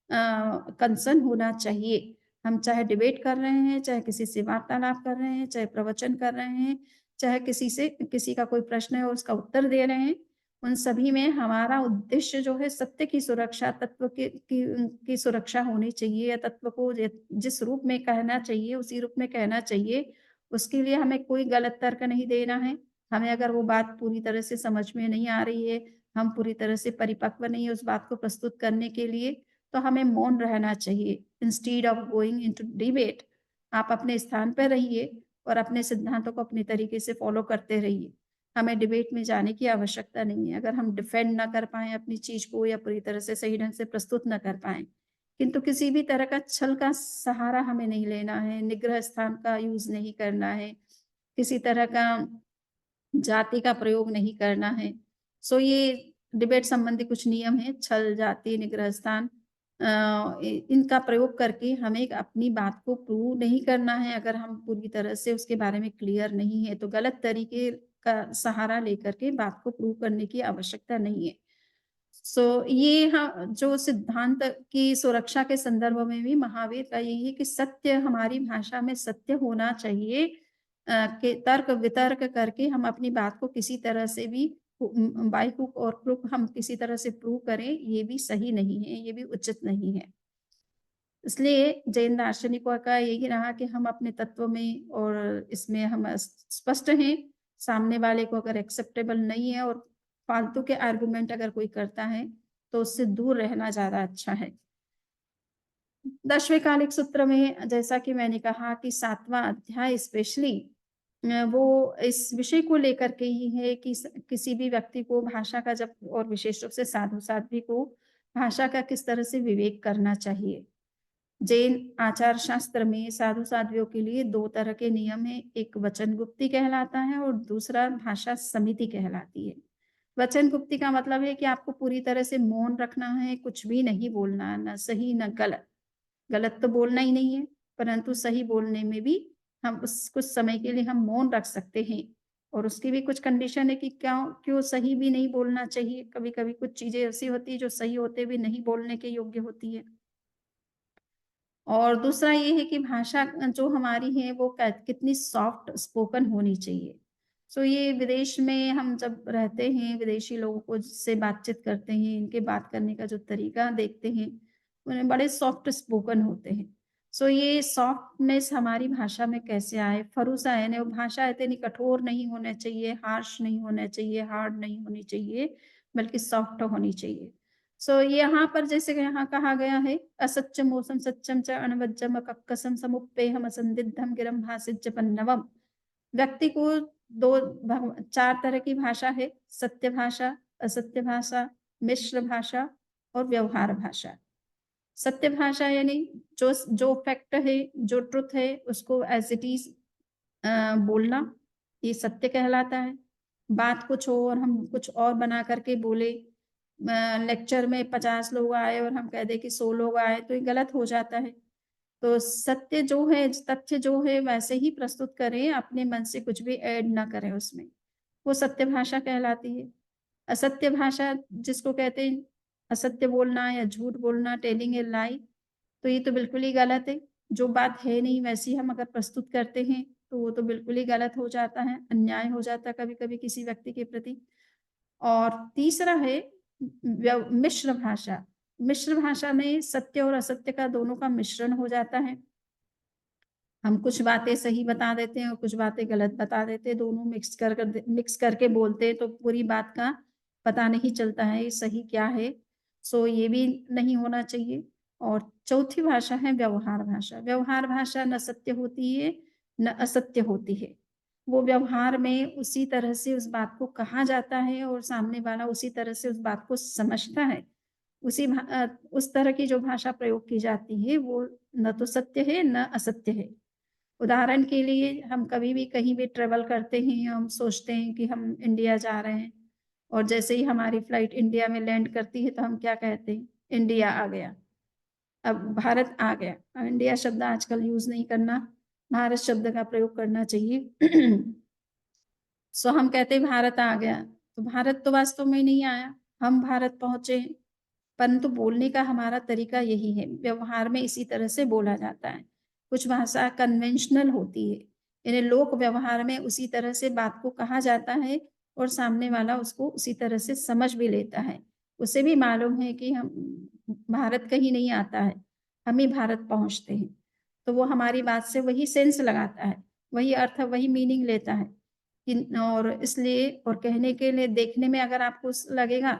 कंसर्न होना चाहिए। हम चाहे डिबेट कर रहे हैं, चाहे किसी से वार्तालाप कर रहे हैं, चाहे प्रवचन कर रहे हैं, चाहे किसी का कोई प्रश्न है और उसका उत्तर दे रहे हैं, उन सभी में हमारा उद्देश्य जो है सत्य की सुरक्षा, तत्व की सुरक्षा होनी चाहिए या तत्व को जिस रूप में कहना चाहिए, उसी रूप में कहना चाहिए। उसके लिए हमें कोई गलत तर्क नहीं देना है। हमें अगर वो बात पूरी तरह से समझ में नहीं आ रही है, हम पूरी तरह से परिपक्व नहीं है उस बात को प्रस्तुत करने के लिए, तो हमें मौन रहना चाहिए। Instead of going into debate, आप अपने स्थान पे रहिए और अपने सिद्धांतों को अपने तरीके से फ़ॉलो करते रहिए। हमें डिबेट में जाने की आवश्यकता नहीं है। अगर हम डिफेंड ना कर पाएँ अपनी चीज़ को या पूरी तरह से सही ढंग से प्रस्तुत ना कर पाएँ, किंतु किसी भी तरह का छल का सहारा हमें नहीं लेना है, निग्रह स्थान का यूज़ नहीं करना है, किसी तरह का जाति का प्रयोग नहीं करना है। ये डिबेट संबंधी कुछ नियम हैं, छल, जाति, निग्रह स्थान इनका प्रयोग करके हमें अपनी बात को प्रूव नहीं करना है। अगर हम पूरी तरह से उसके बारे में क्लियर नहीं है, तो गलत तरीके का सहारा लेकर के बात को प्रूव करने की आवश्यकता नहीं है। ये जो सिद्धांत की सुरक्षा के संदर्भ में भी महावीर का यही है कि सत्य हमारी भाषा में सत्य होना चाहिए कि तर्क-वितर्क करके हम अपनी बात को किसी तरह से भी बाय हुक और क्रुक हम किसी तरह से प्रूव करें, ये भी सही नहीं है, ये भी उचित नहीं है। इसलिए जैन दार्शनिकों का यही रहा कि हम अपने तत्व में और इसमें हम स्पष्ट हैं, सामने वाले को अगर एक्सेप्टेबल नहीं है और फालतू के आर्गुमेंट अगर कोई करता है, तो उससे दूर रहना ज़्यादा अच्छा है। 10वें कालिक सूत्र में जैसा कि मैंने कहा कि 7वां अध्याय स्पेशली वो इस विषय को लेकर के ही है कि किसी भी व्यक्ति को भाषा का जब और विशेष रूप से साधु-साध्वी को भाषा का किस तरह से विवेक करना चाहिए। जैन आचार शास्त्र में साधु साध्वियों के लिए 2 तरह के नियम हैं, एक वचन गुप्ती कहलाता है और दूसरा भाषा समिति कहलाती है। वचन गुप्ती का मतलब है कि आपको पूरी तरह से मौन रखना है, कुछ भी नहीं बोलना, ना सही ना गलत। गलत तो बोलना ही नहीं है, परंतु सही बोलने में भी हम उस कुछ समय के लिए हम मौन रख सकते हैं और उसकी भी कुछ कंडीशन है कि क्यों सही भी नहीं बोलना चाहिए। कभी-कभी कुछ चीज़ें ऐसी होती हैं जो सही होते भी नहीं बोलने के योग्य होती है। और दूसरा ये है कि भाषा जो हमारी है वो कितनी सॉफ्ट स्पोकन होनी चाहिए। ये विदेश में हम जब रहते हैं, विदेशी लोगों को से बातचीत करते हैं, इनके बात करने का जो तरीका देखते हैं, उन्हें बड़े सॉफ्ट स्पोकन होते हैं। ये सॉफ्टनेस हमारी भाषा में कैसे आए? फरूसा है ना, वो भाषा इतनी कठोर नहीं होना चाहिए, हार्श नहीं होना चाहिए, हार्ड नहीं होनी चाहिए, बल्कि सॉफ्ट होनी चाहिए। यहाँ पर जैसे कि यहाँ कहा गया है, असत्यमोसम सत्यम च अणवज्जम कक्कसम समुप्पेहम असंदिग्धम गिरम भासिज्ज पन्नवम। व्यक्ति को 4 तरह की भाषा है, सत्य भाषा, असत्य भाषा, मिश्र भाषा और व्यवहार भाषा। सत्य भाषा यानी जो फैक्ट है, जो ट्रुथ है, उसको एज़ इट इज़ बोलना, ये सत्य कहलाता है। बात कुछ हो और हम कुछ और बना कर के बोले, लेक्चर में 50 लोग आए और हम कह दें कि 100 लोग आए, तो ये गलत हो जाता है। तो सत्य जो है, तथ्य जो है वैसे ही प्रस्तुत करें, अपने मन से कुछ भी ऐड ना करें उसमें, वो सत्य भाषा कहलाती है। असत्य भाषा जिसको कहते हैं, असत्य बोलना या झूठ बोलना, टेलिंग ए लाई, तो ये तो बिल्कुल ही गलत है। जो बात है नहीं वैसी हम अगर प्रस्तुत करते हैं, तो वो तो बिल्कुल ही गलत हो जाता है, अन्याय हो जाता है कभी-कभी किसी व्यक्ति के प्रति। और तीसरा है मिश्र भाषा। मिश्र भाषा में सत्य और असत्य का दोनों का मिश्रण हो जाता है। हम कुछ बातें सही बता देते हैं और कुछ बातें गलत बता देते हैं, दोनों मिक्स करके बोलते हैं, तो पूरी बात का पता नहीं चलता है, ये सही क्या है। सो ये भी नहीं होना चाहिए। और चौथी भाषा है व्यवहार भाषा। व्यवहार भाषा न सत्य होती है, न असत्य होती है। वो व्यवहार में उसी तरह से उस बात को कहा जाता है और सामने वाला उसी तरह से उस बात को समझता है। उस तरह की जो भाषा प्रयोग की जाती है वो न तो सत्य है, न असत्य है। उदाहरण के लिए हम कभी भी कहीं भी ट्रैवल करते हैं, हम सोचते हैं कि हम इंडिया जा रहे हैं और जैसे ही हमारी फ्लाइट इंडिया में लैंड करती है तो हम क्या कहते हैं? इंडिया आ गया। अब भारत आ गया। इंडिया शब्द आजकल यूज़ नहीं करना, भारत शब्द का प्रयोग करना चाहिए। सो हम कहते हैं भारत आ गया, तो भारत तो वास्तव में नहीं आया, हम भारत पहुँचे हैं। परंतु बोलने का हमारा तरीका यही है, व्यवहार में इसी तरह से बोला जाता है। कुछ भाषा कन्वेंशनल होती है, यानी लोक व्यवहार में उसी तरह से बात को कहा जाता है और सामने वाला उसको उसी तरह से समझ भी लेता है। उसे भी मालूम है कि हम भारत कहीं नहीं आता है, हम ही भारत पहुँचते हैं। तो वो हमारी बात से वही सेंस लगाता है, वही अर्थ, वही मीनिंग लेता है। और इसलिए और कहने के लिए देखने में अगर आपको लगेगा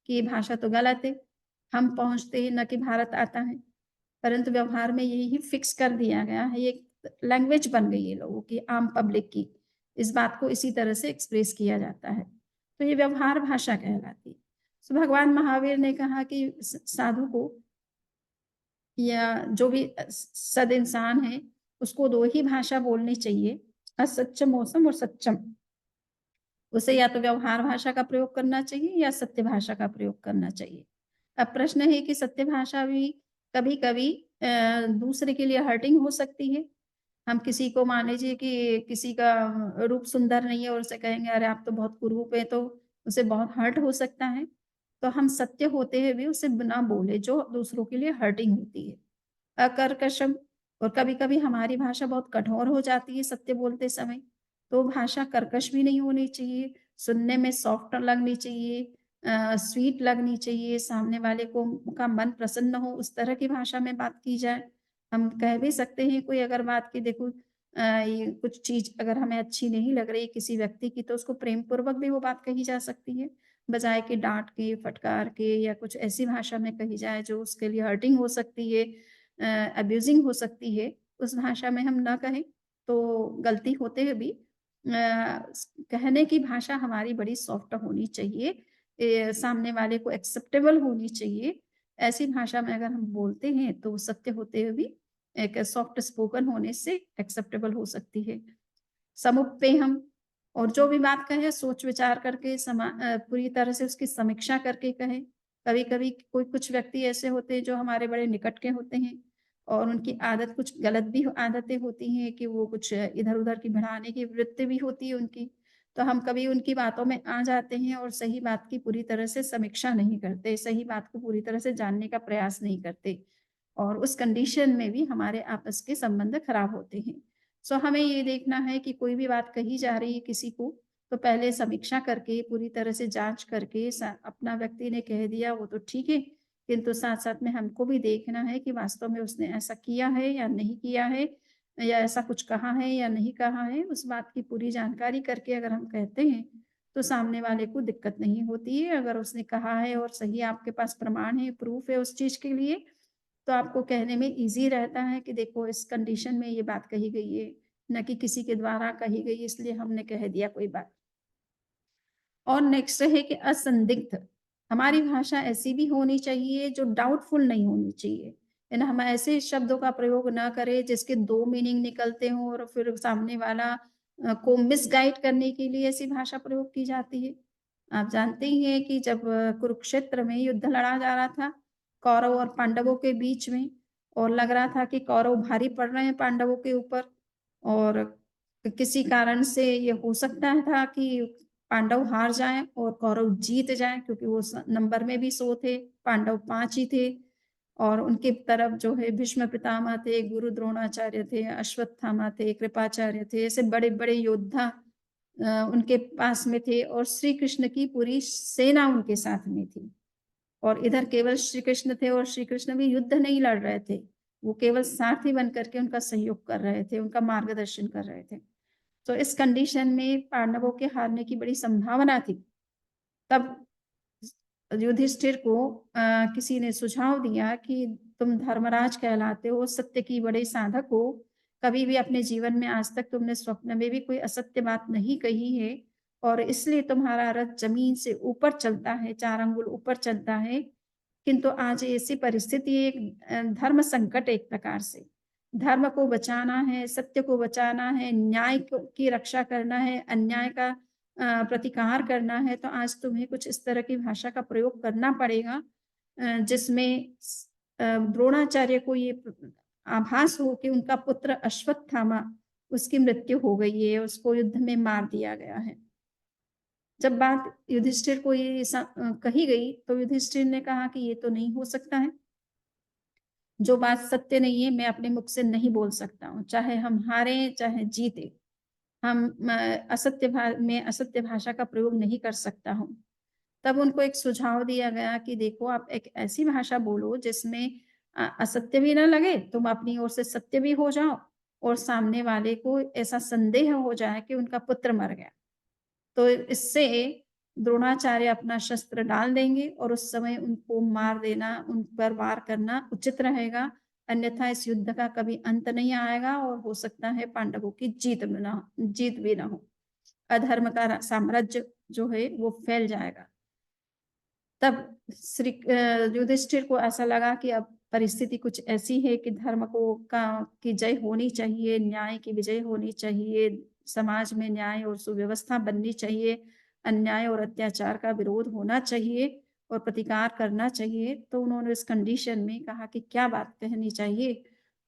कि ये भाषा तो गलत है, हम पहुँचते हैं ना कि भारत आता है, परंतु व्यवहार में यही फिक्स कर दिया गया है, ये लैंग्वेज बन गई है लोगों की, आम पब्लिक की। इस बात को इसी तरह से एक्सप्रेस किया जाता है, तो ये व्यवहार भाषा कहलाती है। तो भगवान महावीर ने कहा कि साधु को या जो भी सद इंसान है, उसको 2 ही भाषा बोलनी चाहिए, असत्यमोसम और सत्यम। उसे या तो व्यवहार भाषा का प्रयोग करना चाहिए या सत्य भाषा का प्रयोग करना चाहिए। अब प्रश्न है कि सत्य भाषा भी कभी-कभी दूसरे के लिए हर्टिंग हो सकती है। हम किसी को मान लीजिए कि किसी का रूप सुंदर नहीं है और उसे कहेंगे अरे आप तो बहुत कुरूप है, तो उसे बहुत हर्ट हो सकता है। तो हम सत्य होते हुए भी उसे ना बोले जो दूसरों के लिए हर्टिंग होती है। अकर्कशम, और कभी-कभी हमारी भाषा बहुत कठोर हो जाती है सत्य बोलते समय, तो भाषा कर्कश भी नहीं होनी चाहिए, सुनने में सॉफ्ट लगनी चाहिए, स्वीट लगनी चाहिए, सामने वाले को का मन प्रसन्न हो उस तरह की भाषा में बात की जाए। हम कह भी सकते हैं कोई अगर बात की देखो ये कुछ चीज़ अगर हमें अच्छी नहीं लग रही किसी व्यक्ति की तो उसको प्रेम पूर्वक भी वो बात कही जा सकती है, बजाए कि डाँट के, फटकार के या कुछ ऐसी भाषा में कही जाए जो उसके लिए हर्टिंग हो सकती है, अब्यूज़िंग हो सकती है, उस भाषा में हम ना कहें, तो गलती होते हुए भी कहने की भाषा हमारी बड़ी सॉफ्ट होनी चाहिए, सामने वाले को एक्सेप्टेबल होनी चाहिए। ऐसी भाषा में अगर हम बोलते हैं, तो सत्य होते हुए भी एक सॉफ्ट स्पोकन होने से एक्सेप्टेबल हो सकती है। समुप्पेहम, और जो भी बात कहे सोच विचार करके पूरी तरह से उसकी समीक्षा करके कहें। कभी-कभी कोई कुछ व्यक्ति ऐसे होते हैं जो हमारे बड़े निकट के होते हैं और उनकी आदत कुछ गलत भी आदतें होती हैं कि वो कुछ इधर-उधर की बढ़ाने की वृत्ति भी होती है उनकी। तो हम कभी उनकी बातों में आ जाते हैं और सही बात की पूरी तरह से समीक्षा नहीं करते, सही बात को पूरी तरह से जानने का प्रयास नहीं करते और उस कंडीशन में भी हमारे आपस के संबंध खराब होते हैं। सो हमें ये देखना है कि कोई भी बात कही जा रही है किसी को, तो पहले समीक्षा करके, पूरी तरह से जाँच करके अपना व्यक्ति ने कह दिया वो तो ठीक है, किंतु साथ-साथ में हमको भी देखना है कि वास्तव में उसने ऐसा किया है या नहीं किया है, या ऐसा कुछ कहा है या नहीं कहा है। उस बात की पूरी जानकारी करके अगर हम कहते हैं, तो सामने वाले को दिक्कत नहीं होती है। अगर उसने कहा है और सही आपके पास प्रमाण है, प्रूफ़ है उस चीज़ के लिए, तो आपको कहने में ईज़ी रहता है कि देखो इस कंडीशन में ये बात कही गई है, ना कि किसी के द्वारा कही गई इसलिए हमने कह दिया कोई बात। और नेक्स्ट है कि असंदिग्ध। हमारी भाषा ऐसी भी होनी चाहिए जो डाउटफुल नहीं होनी चाहिए। है ना? हम ऐसे शब्दों का प्रयोग ना करें जिसके 2 मीनिंग निकलते हों और फिर सामने वाला को मिसगाइड करने के लिए ऐसी भाषा प्रयोग की जाती है। आप जानते ही हैं कि जब कुरुक्षेत्र में युद्ध लड़ा जा रहा था, कौरव और पांडवों के बीच में, और लग रहा था कि कौरव भारी पड़ रहे हैं पांडवों के ऊपर, और किसी कारण से ये हो सकता था कि पांडव हार जाएँ और कौरव जीत जाएँ, क्योंकि वो नंबर में भी 100 थे, पांडव 5 ही थे और उनकी तरफ जो है भीष्म पितामह थे, गुरु द्रोणाचार्य थे, अश्वत्थामा थे, कृपाचार्य थे, ऐसे बड़े-बड़े योद्धा उनके पास में थे और श्री कृष्ण की पूरी सेना उनके साथ में थी। और इधर केवल श्री कृष्ण थे और श्री कृष्ण भी युद्ध नहीं लड़ रहे थे। वो केवल सारथी बन कर के उनका सहयोग कर रहे थे, उनका मार्गदर्शन कर रहे थे। तो इस कंडीशन में पांडवों के हारने की बड़ी संभावना थी। तब युधिष्ठिर को किसी ने सुझाव दिया कि तुम धर्मराज कहलाते हो, सत्य की बड़े साधक हो, कभी भी अपने जीवन में आज तक तुमने स्वप्न में भी कोई असत्य बात नहीं कही है और इसलिए तुम्हारा रथ ज़मीन से ऊपर चलता है, 4 अंगुल ऊपर चलता है। किंतु आज ऐसी परिस्थिति एक धर्म संकट एक प्रकार से। धर्म को बचाना है, सत्य को बचाना है, न्याय को की रक्षा करना है, अन्याय का प्रतिकार करना है, तो आज तुम्हें कुछ इस तरह की भाषा का प्रयोग करना पड़ेगा जिसमें द्रोणाचार्य को ये आभास हो कि उनका पुत्र अश्वत्थामा उसकी मृत्यु हो गई है, उसको युद्ध में मार दिया गया है। जब बात युधिष्ठिर को ये कही गई, तो युधिष्ठिर ने कहा कि ये तो नहीं हो सकता है। जो बात सत्य नहीं है, मैं अपने मुख से नहीं बोल सकता हूँ, चाहे हम हारें, चाहे जीतें। हम मैं असत्य भाषा का प्रयोग नहीं कर सकता हूँ। तब उनको एक सुझाव दिया गया कि देखो आप एक ऐसी भाषा बोलो जिसमें असत्य भी ना लगे, तुम अपनी ओर से सत्य भी हो जाओ और सामने वाले को ऐसा संदेह हो जाए कि उनका पुत्र मर गया। तो इससे द्रोणाचार्य अपना शस्त्र डाल देंगे और उस समय उनको मार देना, उन पर वार करना उचित रहेगा। अन्यथा इस युद्ध का कभी अंत नहीं आएगा और हो सकता है पांडवों की जीत भी ना हो। अधर्म का साम्राज्य जो है वो फैल जाएगा। तब युधिष्ठिर को ऐसा लगा कि अब परिस्थिति कुछ ऐसी है कि धर्म को की जय होनी चाहिए, न्याय की विजय होनी चाहिए, समाज में न्याय और सुव्यवस्था बननी चाहिए, अन्याय और अत्याचार का विरोध होना चाहिए और प्रतिकार करना चाहिए। तो उन्होंने इस कंडीशन में कहा कि क्या बात कहनी चाहिए?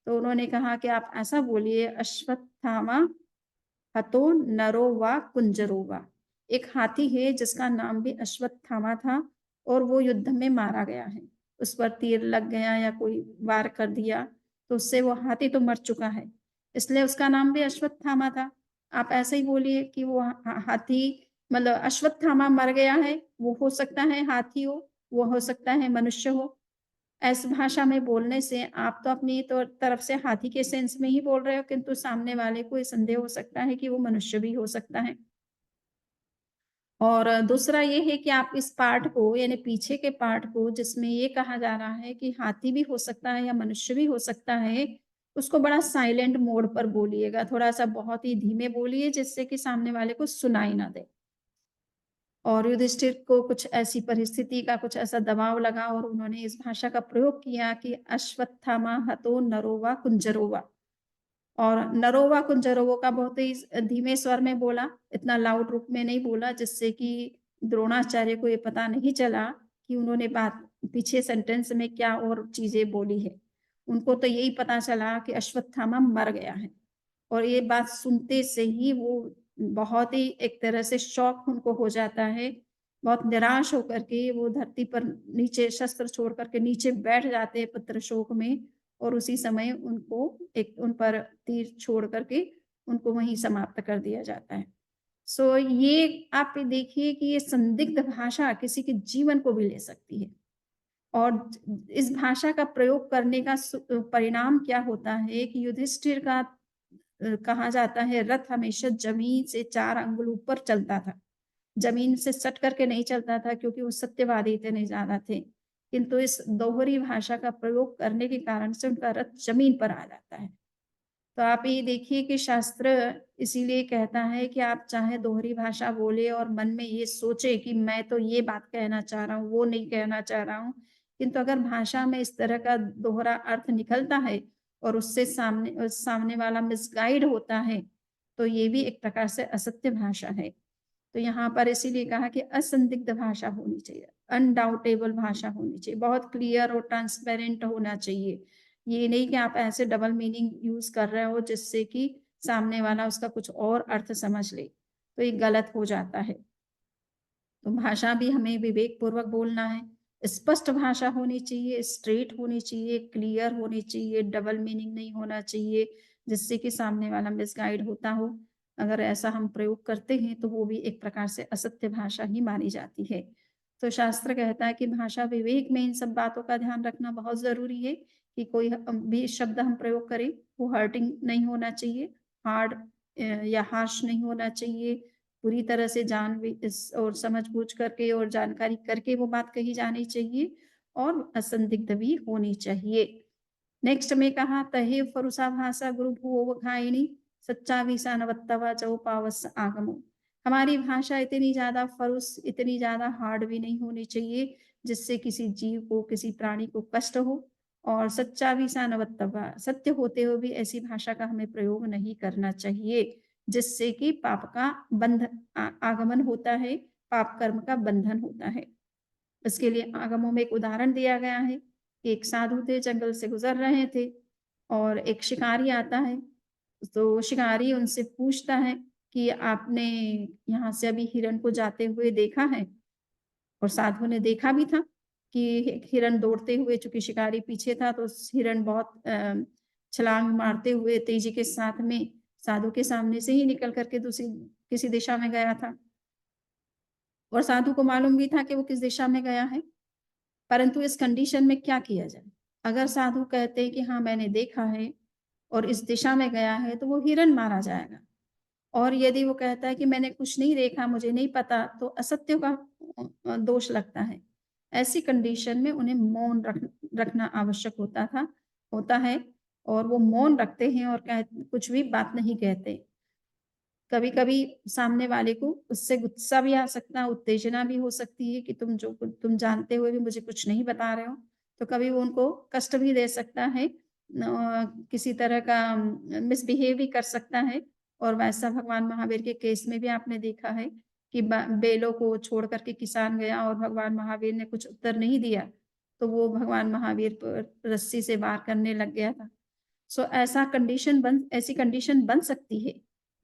तो उन्होंने कहा कि आप ऐसा बोलिए अश्वत्थामा हतो नरो वा कुंजरो वा। एक हाथी है जिसका नाम भी अश्वत्थामा था और वो युद्ध में मारा गया है। उस पर तीर लग गया या कोई वार कर दिया तो उससे वो हाथी तो मर चुका है। इसलिए उसका नाम भी अश्वत्थामा था। आप ऐसे ही बोलिए कि वो हाथी मतलब अश्वत्थामा मर गया है, वो हो सकता है हाथी हो, वो हो सकता है मनुष्य हो। ऐसी भाषा में बोलने से आप तो अपनी तो तरफ से हाथी के सेंस में ही बोल रहे हो, किंतु सामने वाले को ये संदेह हो सकता है कि वो मनुष्य भी हो सकता है। और दूसरा ये है कि आप इस पार्ट को यानी पीछे के पार्ट को जिसमें ये कहा जा रहा है कि हाथी भी हो सकता है या मनुष्य भी हो सकता है, उसको बड़ा साइलेंट मोड पर बोलिएगा, थोड़ा-सा बहुत ही धीमे बोलिए जिससे कि सामने वाले को सुनाई ना दे। और युधिष्ठिर को कुछ ऐसी परिस्थिति का कुछ ऐसा दबाव लगा और उन्होंने इस भाषा का प्रयोग किया कि अश्वत्थामा हतो नरोवा कुंजरोवा। और नरोवा कुंजरोवा का बहुत ही धीमे स्वर में बोला, इतना लाउड रूप में नहीं बोला जिससे कि द्रोणाचार्य को ये पता नहीं चला कि उन्होंने बात पीछे सेंटेंस में क्या और चीज़ें बोली है। उनको तो यही पता चला कि अश्वत्थामा मर गया है। और ये बात सुनते से ही वो बहुत ही एक तरह से शॉक उनको हो जाता है। बहुत निराश होकर के वो धरती पर नीचे शस्त्र छोड़ कर के नीचे बैठ जाते हैं पुत्र शोक में और उसी समय उनको एक उन पर तीर छोड़ कर के उनको वहीं समाप्त कर दिया जाता है। सो ये आप देखिए कि ये संदिग्ध भाषा किसी के जीवन को भी ले सकती है। और इस भाषा का प्रयोग करने का परिणाम क्या होता है कि युधिष्ठिर का कहा जाता है रथ हमेशा ज़मीन से 4 अंगुल ऊपर चलता था। ज़मीन से सट करके नहीं चलता था क्योंकि वो सत्यवादी इतने ज़्यादा थे। किंतु इस दोहरी भाषा का प्रयोग करने के कारण से उनका रथ ज़मीन पर आ जाता है। तो आप ये देखिए कि शास्त्र इसीलिए कहता है कि आप चाहे दोहरी भाषा बोले और मन में ये सोचे कि मैं तो ये बात कहना चाह रहा हूँ, वो नहीं कहना चाह रहा हूँ। किंतु अगर भाषा में इस तरह का दोहरा अर्थ निकलता है और उससे सामने वाला मिसगाइड होता है, तो ये भी एक प्रकार से असत्य भाषा है। तो यहाँ पर इसीलिए कहा कि असंदिग्ध भाषा होनी चाहिए, अनडाउटेबल भाषा होनी चाहिए, बहुत क्लियर और ट्रांसपेरेंट होना चाहिए। ये नहीं कि आप ऐसे डबल मीनिंग यूज़ कर रहे हो जिससे कि सामने वाला उसका कुछ और अर्थ समझ ले, तो ये गलत हो जाता है। तो भाषा भी हमें विवेकपूर्वक बोलना है, स्पष्ट भाषा होनी चाहिए, स्ट्रेट होनी चाहिए, क्लियर होनी चाहिए, डबल मीनिंग नहीं होना चाहिए, जिससे कि सामने वाला मिसगाइड होता हो। अगर ऐसा हम प्रयोग करते हैं, तो वो भी एक प्रकार से असत्य भाषा ही मानी जाती है। तो शास्त्र कहता है कि भाषा विवेक में इन सब बातों का ध्यान रखना बहुत ज़रूरी है कि कोई भी शब्द हम प्रयोग करें, वो हर्टिंग नहीं होना चाहिए, हार्ड या हार्श नहीं होना चाहिए, पूरी तरह से जान भी इस और समझ-बूझ करके और जानकारी करके वो बात कही जानी चाहिए और असंदिग्ध भी होनी चाहिए। नेक्स्ट में कहा तहे फरुसा भाषा गुरु भुवो खाइनी सच्चा विसा नवत्तवा चौ पावस आगमो। हमारी भाषा इतनी ज़्यादा फरुस, इतनी ज़्यादा हार्ड भी नहीं होनी चाहिए, जिससे किसी जीव को, किसी प्राणी को कष्ट हो और सच्चा विसा नवत्तवा, सत्य होते हुए भी ऐसी भाषा का हमें प्रयोग नहीं करना चाहिए, जिससे कि पाप का आगमन होता है, पाप कर्म का बंधन होता है। इसके लिए आगमों में एक उदाहरण दिया गया है कि एक साधु थे, जंगल से गुजर रहे थे और एक शिकारी आता है। तो शिकारी उनसे पूछता है कि आपने यहाँ से अभी हिरण को जाते हुए देखा है? और साधु ने देखा भी था कि एक हिरण दौड़ते हुए, चूँकि शिकारी पीछे था, तो उस हिरण बहुत छलांग मारते हुए तेज़ी के साथ में साधु के सामने से ही निकल कर के दूसरी किसी दिशा में गया था। और साधु को मालूम भी था कि वो किस दिशा में गया है। परंतु इस कंडीशन में क्या किया जाए? अगर साधु कहते हैं कि हाँ, मैंने देखा है और इस दिशा में गया है, तो वो हिरन मारा जाएगा। और यदि वो कहता है कि मैंने कुछ नहीं देखा, मुझे नहीं पता, तो असत्य का दोष लगता है। ऐसी कंडीशन में उन्हें मौन रखना आवश्यक होता है और वो मौन रखते हैं और कुछ भी बात नहीं कहते। कभी-कभी सामने वाले को उससे गुस्सा भी आ सकता है, उत्तेजना भी हो सकती है कि तुम जानते हुए भी मुझे कुछ नहीं बता रहे हो। तो कभी वो उनको कष्ट भी दे सकता है, किसी तरह का मिसबिहेव भी कर सकता है और वैसा भगवान महावीर के केस में भी आपने देखा है कि बैलों को छोड़ कर के किसान गया और भगवान महावीर ने कुछ उत्तर नहीं दिया, तो वो भगवान महावीर पर रस्सी से वार करने लग गया था। ऐसी कंडीशन बन सकती है,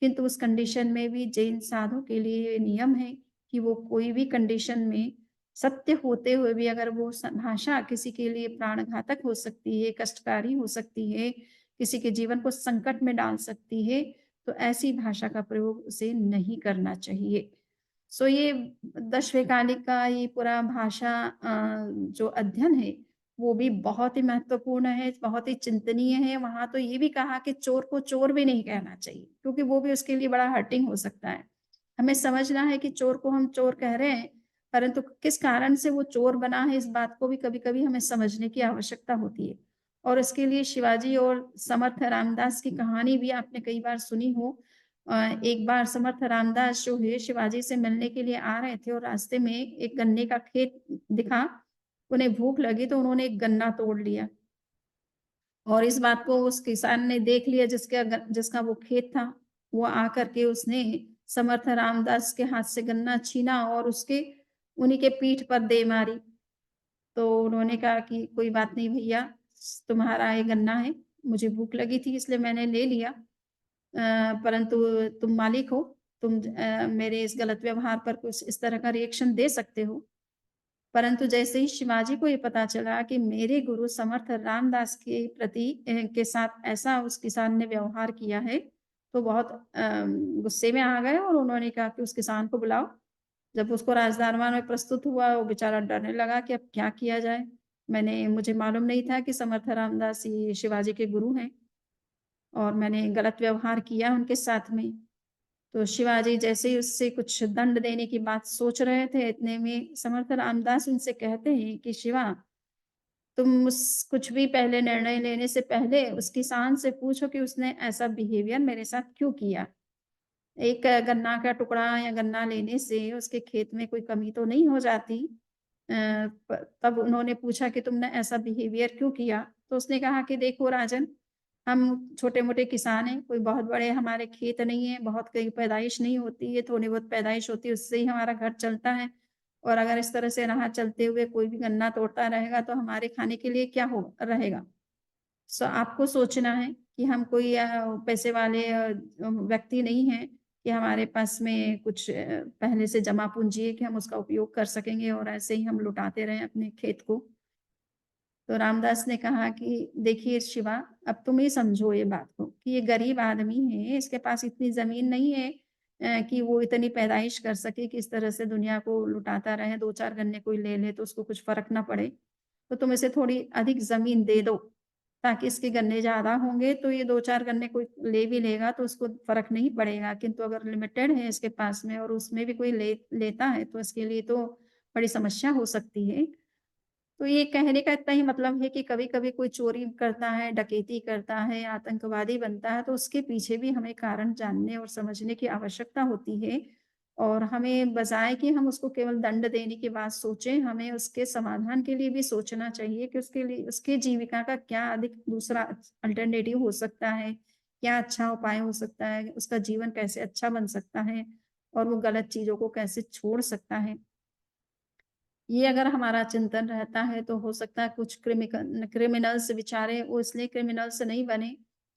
किंतु उस कंडीशन में भी जैन साधु के लिए नियम है कि वो कोई भी कंडीशन में सत्य होते हुए भी अगर वो भाषा किसी के लिए प्राणघातक हो सकती है, कष्टकारी हो सकती है, किसी के जीवन को संकट में डाल सकती है, तो ऐसी भाषा का प्रयोग उसे नहीं करना चाहिए। ये दशवैकालिक का ये पूरा भाषा जो अध्ययन है, वो भी बहुत ही महत्वपूर्ण है, बहुत ही चिंतनीय है। वहाँ तो ये भी कहा कि चोर को चोर भी नहीं कहना चाहिए, क्योंकि वो भी उसके लिए बड़ा हर्टिंग हो सकता है। हमें समझना है कि चोर को हम चोर कह रहे हैं, परंतु किस कारण से वो चोर बना है, इस बात को भी कभी-कभी हमें समझने की आवश्यकता होती है। और इसके लिए शिवाजी और समर्थ रामदास की कहानी भी आपने कई बार सुनी हो। एक बार समर्थ रामदास जो है शिवाजी से मिलने के लिए आ रहे थे और रास्ते में एक गन्ने का खेत दिखा, उन्हें भूख लगी तो उन्होंने एक गन्ना तोड़ लिया और इस बात को उस किसान ने देख लिया जिसका वो खेत था। वो आकर के उसने समर्थ रामदास के हाथ से गन्ना छीना और उन्हीं के पीठ पर दे मारी। तो उन्होंने कहा कि कोई बात नहीं भैया, तुम्हारा ये गन्ना है, मुझे भूख लगी थी इसलिए मैंने ले लिया। परंतु तुम मालिक हो, तुम मेरे इस गलत व्यवहार पर कुछ इस तरह का रिएक्शन दे सकते हो। परंतु जैसे ही शिवाजी को ये पता चला कि मेरे गुरु समर्थ रामदास के प्रति के साथ ऐसा उस किसान ने व्यवहार किया है, तो बहुत गुस्से में आ गए और उन्होंने कहा कि उस किसान को बुलाओ। जब उसको राजदरबार में प्रस्तुत हुआ, वो बेचारा डरने लगा कि अब क्या किया जाए? मुझे मालूम नहीं था कि समर्थ रामदास ये शिवाजी के गुरु हैं और मैंने गलत व्यवहार किया उनके साथ में। तो शिवाजी जैसे ही उससे कुछ दंड देने की बात सोच रहे थे, इतने में समर्थ रामदास उनसे कहते हैं कि शिवा, तुम उस कुछ भी पहले निर्णय लेने से पहले उस किसान से पूछो कि उसने ऐसा बिहेवियर मेरे साथ क्यों किया? एक गन्ना का टुकड़ा या गन्ना लेने से उसके खेत में कोई कमी तो नहीं हो जाती। अ, प तब उन्होंने पूछा कि तुमने ऐसा बिहेवियर क्यों किया? तो उसने कहा कि देखो राजन, हम छोटे-मोटे किसान हैं, कोई बहुत बड़े हमारे खेत नहीं है, बहुत कहीं पैदाइश नहीं होती है, थोड़ी बहुत पैदाइश होती है, उससे ही हमारा घर चलता है। और अगर इस तरह से राह चलते हुए कोई भी गन्ना तोड़ता रहेगा, तो हमारे खाने के लिए क्या हो रहेगा? आपको सोचना है कि हम कोई पैसे वाले व्यक्ति नहीं हैं कि हमारे पास में कुछ पहले से जमा पूँजी है कि हम उसका उपयोग कर सकेंगे और ऐसे ही हम लुटाते रहें अपने खेत को। तो रामदास ने कहा कि देखिए शिवा, अब तुम ही समझो ये बात को कि ये गरीब आदमी है, इसके पास इतनी ज़मीन नहीं है कि वो इतनी पैदाइश कर सके कि इस तरह से दुनिया को लुटाता रहे, 2-4 गन्ने कोई ले ले तो उसको कुछ फ़र्क ना पड़े। तो तुम इसे थोड़ी अधिक ज़मीन दे दो। ताकि इसके गन्ने ज़्यादा होंगे तो ये 2-4 गन्ने कोई ले भी लेगा तो उसको फ़र्क नहीं पड़ेगा, किंतु अगर लिमिटेड है इसके पास में और उसमें भी कोई लेता है तो इसके लिए तो बड़ी समस्या हो सकती है। तो ये कहने का इतना ही मतलब है कि कभी-कभी कोई चोरी करता है, डकैती करता है, आतंकवादी बनता है, तो उसके पीछे भी हमें कारण जानने और समझने की आवश्यकता होती है। और हमें बजाए कि हम उसको केवल दंड देने की बात सोचें, हमें उसके समाधान के लिए भी सोचना चाहिए कि उसके लिए उसकी जीविका का क्या अधिक दूसरा अल्टरनेटिव हो सकता है, क्या अच्छा उपाय हो सकता है, उसका जीवन कैसे अच्छा बन सकता है और वो गलत चीज़ों को कैसे छोड़ सकता है। ये अगर हमारा चिंतन रहता है तो हो सकता है कुछ क्रिमिनल्स बेचारे वो इसलिए क्रिमिनल्स नहीं बने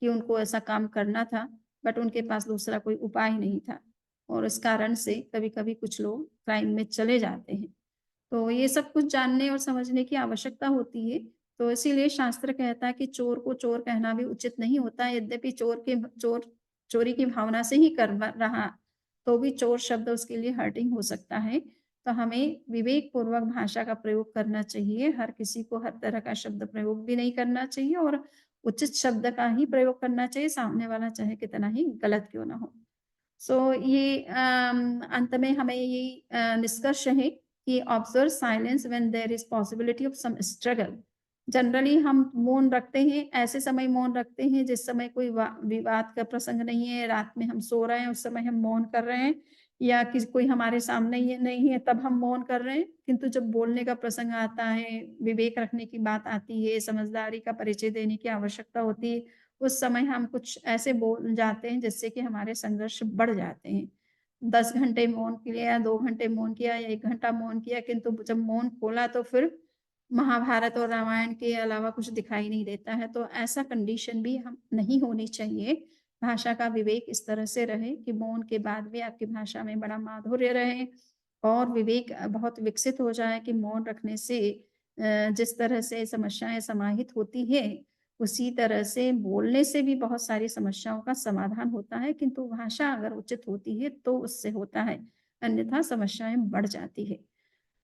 कि उनको ऐसा काम करना था, बट उनके पास दूसरा कोई उपाय नहीं था और इस कारण से कभी-कभी कुछ लोग क्राइम में चले जाते हैं। तो ये सब कुछ जानने और समझने की आवश्यकता होती है। तो इसीलिए शास्त्र कहता है कि चोर को चोर कहना भी उचित नहीं होता है, यद्यपि चोर चोरी की भावना से ही कर रहा, तो भी चोर शब्द उसके लिए हर्टिंग हो सकता है। तो हमें विवेकपूर्वक भाषा का प्रयोग करना चाहिए। हर किसी को हर तरह का शब्द प्रयोग भी नहीं करना चाहिए और उचित शब्द का ही प्रयोग करना चाहिए, सामने वाला चाहे कितना ही गलत क्यों ना हो। सो ये अंत में हमें यही निष्कर्ष है कि observe silence when there is possibility of some struggle. Generally हम मौन रखते हैं, ऐसे समय मौन रखते हैं जिस समय कोई विवाद का प्रसंग नहीं है, रात में हम सो रहे हैं उस समय हम मौन कर रहे हैं या किसी कोई हमारे सामने ही नहीं है तब हम मौन कर रहे हैं, किंतु जब बोलने का प्रसंग आता है, विवेक रखने की बात आती है, समझदारी का परिचय देने की आवश्यकता होती है, उस समय हम कुछ ऐसे बोल जाते हैं जिससे कि हमारे संघर्ष बढ़ जाते हैं। 10 घंटे मौन किया या 2 घंटे मौन किया या 1 घंटा मौन किया, किंतु जब मौन खोला तो फिर महाभारत और रामायण के अलावा कुछ दिखाई नहीं देता है। तो ऐसा कंडीशन भी हम नहीं होनी चाहिए। भाषा का विवेक इस तरह से रहे कि मौन के बाद भी आपकी भाषा में बड़ा माधुर्य रहे और विवेक बहुत विकसित हो जाए कि मौन रखने से जिस तरह से समस्याएँ समाहित होती हैं, उसी तरह से बोलने से भी बहुत सारी समस्याओं का समाधान होता है, किंतु भाषा अगर उचित होती है तो उससे होता है, अन्यथा समस्याएँ बढ़ जाती है।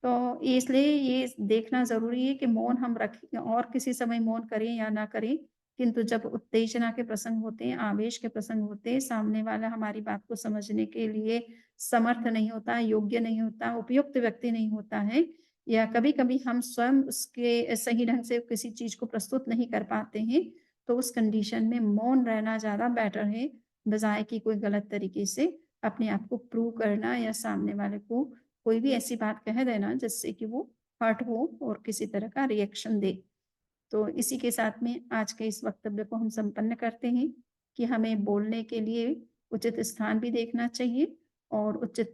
तो इसलिए ये देखना ज़रूरी है कि मौन हम रखें और किसी समय मौन करें या ना करें, किंतु जब उत्तेजना के प्रसंग होते हैं, आवेश के प्रसंग होते हैं, सामने वाला हमारी बात को समझने के लिए समर्थ नहीं होता, योग्य नहीं होता, उपयुक्त व्यक्ति नहीं होता है या कभी-कभी हम स्वयं उसके सही ढंग से किसी चीज़ को प्रस्तुत नहीं कर पाते हैं, तो उस कंडीशन में मौन रहना ज़्यादा बेटर है, बजाए कि कोई गलत तरीके से अपने आप को प्रूव करना या सामने वाले को कोई भी ऐसी बात कह देना जिससे कि वो हर्ट हो और किसी तरह का रिएक्शन दे। तो इसी के साथ में आज के इस वक्तव्य को हम संपन्न करते हैं कि हमें बोलने के लिए उचित स्थान भी देखना चाहिए और उचित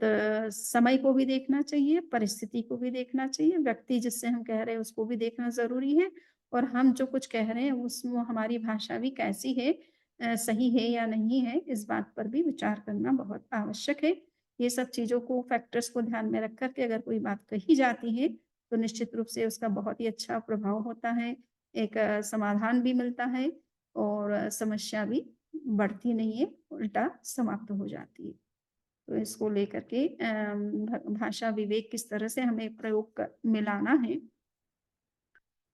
समय को भी देखना चाहिए, परिस्थिति को भी देखना चाहिए, व्यक्ति जिससे हम कह रहे हैं उसको भी देखना ज़रूरी है और हम जो कुछ कह रहे हैं उसमें हमारी भाषा भी कैसी है, सही है या नहीं है, इस बात पर भी विचार करना बहुत आवश्यक है। ये सब चीज़ों को फैक्टर्स को ध्यान में रख कर के अगर कोई बात कही जाती है, तो निश्चित रूप से उसका बहुत ही अच्छा प्रभाव होता है। एक समाधान भी मिलता है और समस्या भी बढ़ती नहीं है, उल्टा समाप्त हो जाती है। तो इसको लेकर के भाषा विवेक किस तरह से हमें प्रयोग में लाना है,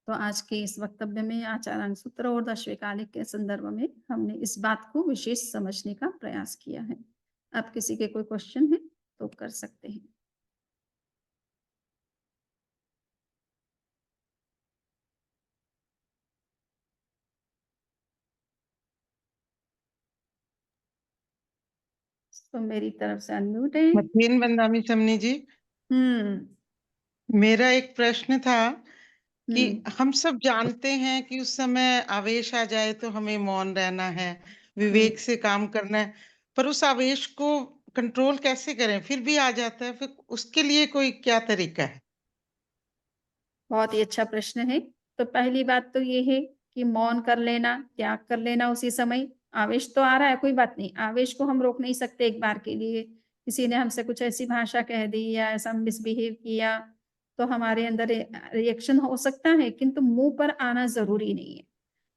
तो आज के इस वक्तव्य में आचार्य सूत्र और दशविकालिक के संदर्भ में हमने इस बात को विशेष समझने का प्रयास किया है। अब किसी के कोई क्वेश्चन है तो कर सकते हैं। तो मेरी तरफ से अनम्यूट है। मथेन बंदामी समनी जी, हुँ, मेरा एक प्रश्न था कि हुँ, हम सब जानते हैं कि उस समय आवेश आ जाए तो हमें मौन रहना है, हुँ। विवेक से काम करना है, पर उस आवेश को कंट्रोल कैसे करें? फिर भी आ जाता है, फिर उसके लिए कोई क्या तरीका है? बहुत ही अच्छा प्रश्न है। तो पहली बात तो ये है कि मौन कर लेना, त्याग कर लेना उसी समय। आवेश तो आ रहा है, कोई बात नहीं, आवेश को हम रोक नहीं सकते एक बार के लिए। किसी ने हमसे कुछ ऐसी भाषा कह दी या ऐसा मिसबिहेव किया, तो हमारे अंदर रिएक्शन हो सकता है, किंतु मुँह पर आना ज़रूरी नहीं है।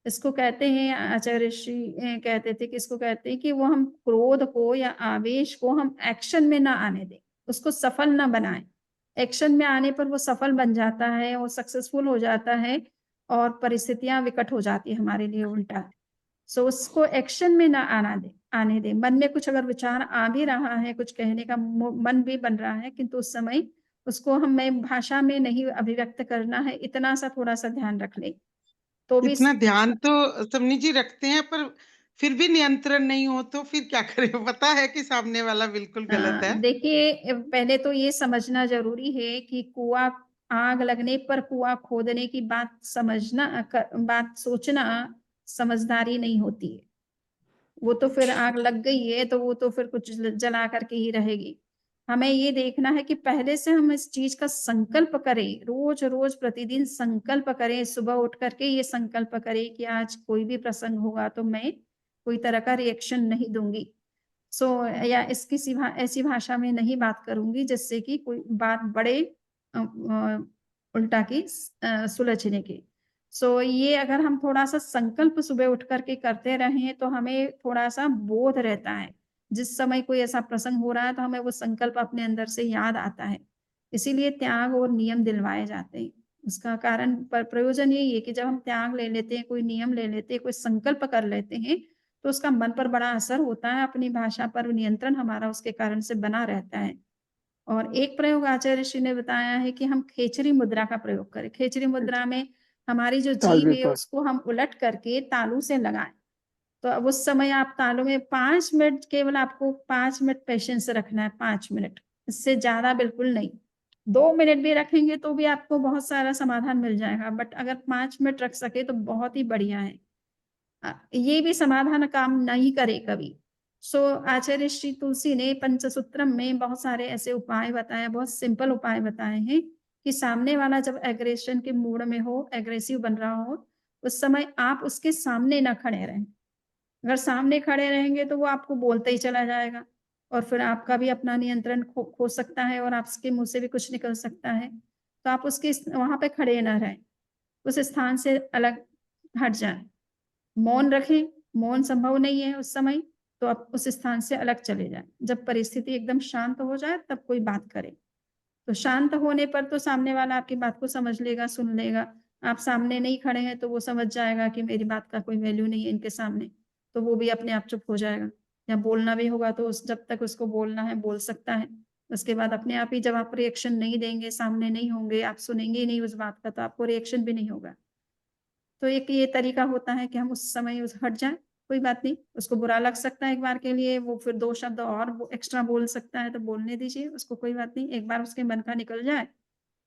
इसको कहते हैं आचार्य ऋषि कहते थे कि इसको कहते हैं कि वो हम क्रोध को या आवेश को हम एक्शन में ना आने दें, उसको सफल ना बनाएँ। एक्शन में आने पर वो सफल बन जाता है और सक्सेसफुल हो जाता है और परिस्थितियाँ विकट हो जाती है हमारे लिए उल्टा। सो उसको एक्शन में ना आने दें। मन में कुछ अगर विचार आ भी रहा है, कुछ कहने का मन भी बन रहा है, किंतु उस समय उसको हमें भाषा में नहीं अभिव्यक्त करना है, इतना-सा थोड़ा-सा ध्यान रख लें। तो भी इतना स ध्यान तो समीनी जी रखते हैं, पर फिर भी नियंत्रण नहीं हो तो फिर क्या करें? पता है कि सामने वाला बिल्कुल गलत है। देखिए पहले तो ये समझना ज़रूरी है कि आग लगने पर कुआँ खोदने की बात सोचना समझदारी नहीं होती है। वो तो फिर आग लग गई है, तो वो तो फिर कुछ जला कर के ही रहेगी। हमें ये देखना है कि पहले से हम इस चीज़ का संकल्प करें, रोज़-रोज़ प्रतिदिन संकल्प करें, सुबह उठ कर के ये संकल्प करें कि आज कोई भी प्रसंग होगा तो मैं कोई तरह का रिएक्शन नहीं दूँगी। सो या इस किसी ऐसी भाषा में नहीं बात करूँगी जिससे कि कोई बात बढ़े उल्टा की सुलझने की। सो ये अगर हम थोड़ा-सा संकल्प सुबह उठ कर के करते रहें, तो हमें थोड़ा-सा बोध रहता है। जिस समय कोई ऐसा प्रसंग हो रहा है, तो हमें वो संकल्प अपने अंदर से याद आता है। इसीलिए त्याग और नियम दिलवाए जाते हैं। उसका कारण प्रयोजन यही है कि जब हम त्याग ले लेते हैं, कोई नियम ले लेते हैं, कोई संकल्प कर लेते हैं, तो उसका मन पर बड़ा असर होता है, अपनी भाषा पर नियंत्रण हमारा उसके कारण से बना रहता है। और एक प्रयोग आचार्य ऋषि ने बताया है कि हम खेचरी मुद्रा का प्रयोग करें। खेचरी मुद्रा में हमारी जो जीभ तालवे है पर। उसको हम उलट करके तालू से लगाएँ। तो अब उस समय आप तालू में 5 मिनट केवल आपको 5 मिनट पेशेंस रखना है 5 मिनट, इससे ज़्यादा बिल्कुल नहीं। 2 मिनट भी रखेंगे तो भी आपको बहुत सारा समाधान मिल जाएगा, बट अगर 5 मिनट रख सके तो बहुत ही बढ़िया है। ये भी समाधान काम नहीं करे कभी। सो आचार्य श्री तुलसी ने पंचसूत्रम में बहुत सारे ऐसे उपाय बताए, बहुत सिंपल उपाय बताए हैं कि सामने वाला जब एग्रेशन के मूड में हो, एग्रेसिव बन रहा हो, उस समय आप उसके सामने ना खड़े रहें। अगर सामने खड़े रहेंगे तो वो आपको बोलते ही चला जाएगा और फिर आपका भी अपना नियंत्रण खो सकता है और आपके मुँह से भी कुछ निकल सकता है। तो आप उसके वहाँ पे खड़े ना रहें, उस स्थान से अलग हट जाएँ। मौन रखें, मौन संभव नहीं है उस समय, तो आप उस स्थान से अलग चले जाएँ। जब परिस्थिति एकदम शांत हो जाए तब कोई बात करें। तो शांत होने पर तो सामने वाला आपकी बात को समझ लेगा, सुन लेगा। आप सामने नहीं खड़े हैं तो वो समझ जाएगा कि मेरी बात का कोई वैल्यू नहीं है इनके सामने, तो वो भी अपने आप चुप हो जाएगा। या बोलना भी होगा तो उस जब तक उसको बोलना है बोल सकता है। उसके बाद अपने आप ही जब आप रिएक्शन नहीं देंगे, सामने नहीं होंगे, आप सुनेंगे ही नहीं उस बात का तो आपको रिएक्शन भी नहीं होगा। तो एक ये तरीका होता है कि हम उस समय उस हट जाएँ, कोई बात नहीं, उसको बुरा लग सकता है एक बार के लिए, वो फिर 2 शब्द और वो एक्स्ट्रा बोल सकता है, तो बोलने दीजिए, उसको कोई बात नहीं, एक बार उसके मन का निकल जाए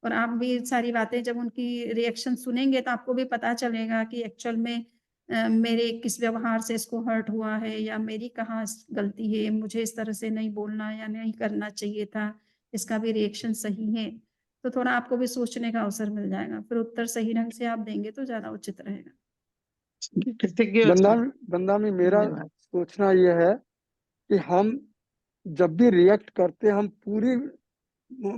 और आप भी सारी बातें जब उनकी रिएक्शन सुनेंगे, तो आपको भी पता चलेगा कि एक्चुअल में मेरे किस व्यवहार से इसको हर्ट हुआ है या मेरी कहाँ स गलती है, मुझे इस तरह से नहीं बोलना या नहीं करना चाहिए था, इसका भी रिएक्शन सही है। तो थोड़ा आपको भी सोचने का अवसर मिल जाएगा, फिर उत्तर सही ढंग से आप देंगे तो ज़्यादा उचित रहेगा। कृतज्ञ हूँ बंदा सर। में बंदा में मेरा धन्यवाद। सोचना ये है कि हम जब भी रिएक्ट करते हैं, हम पूरी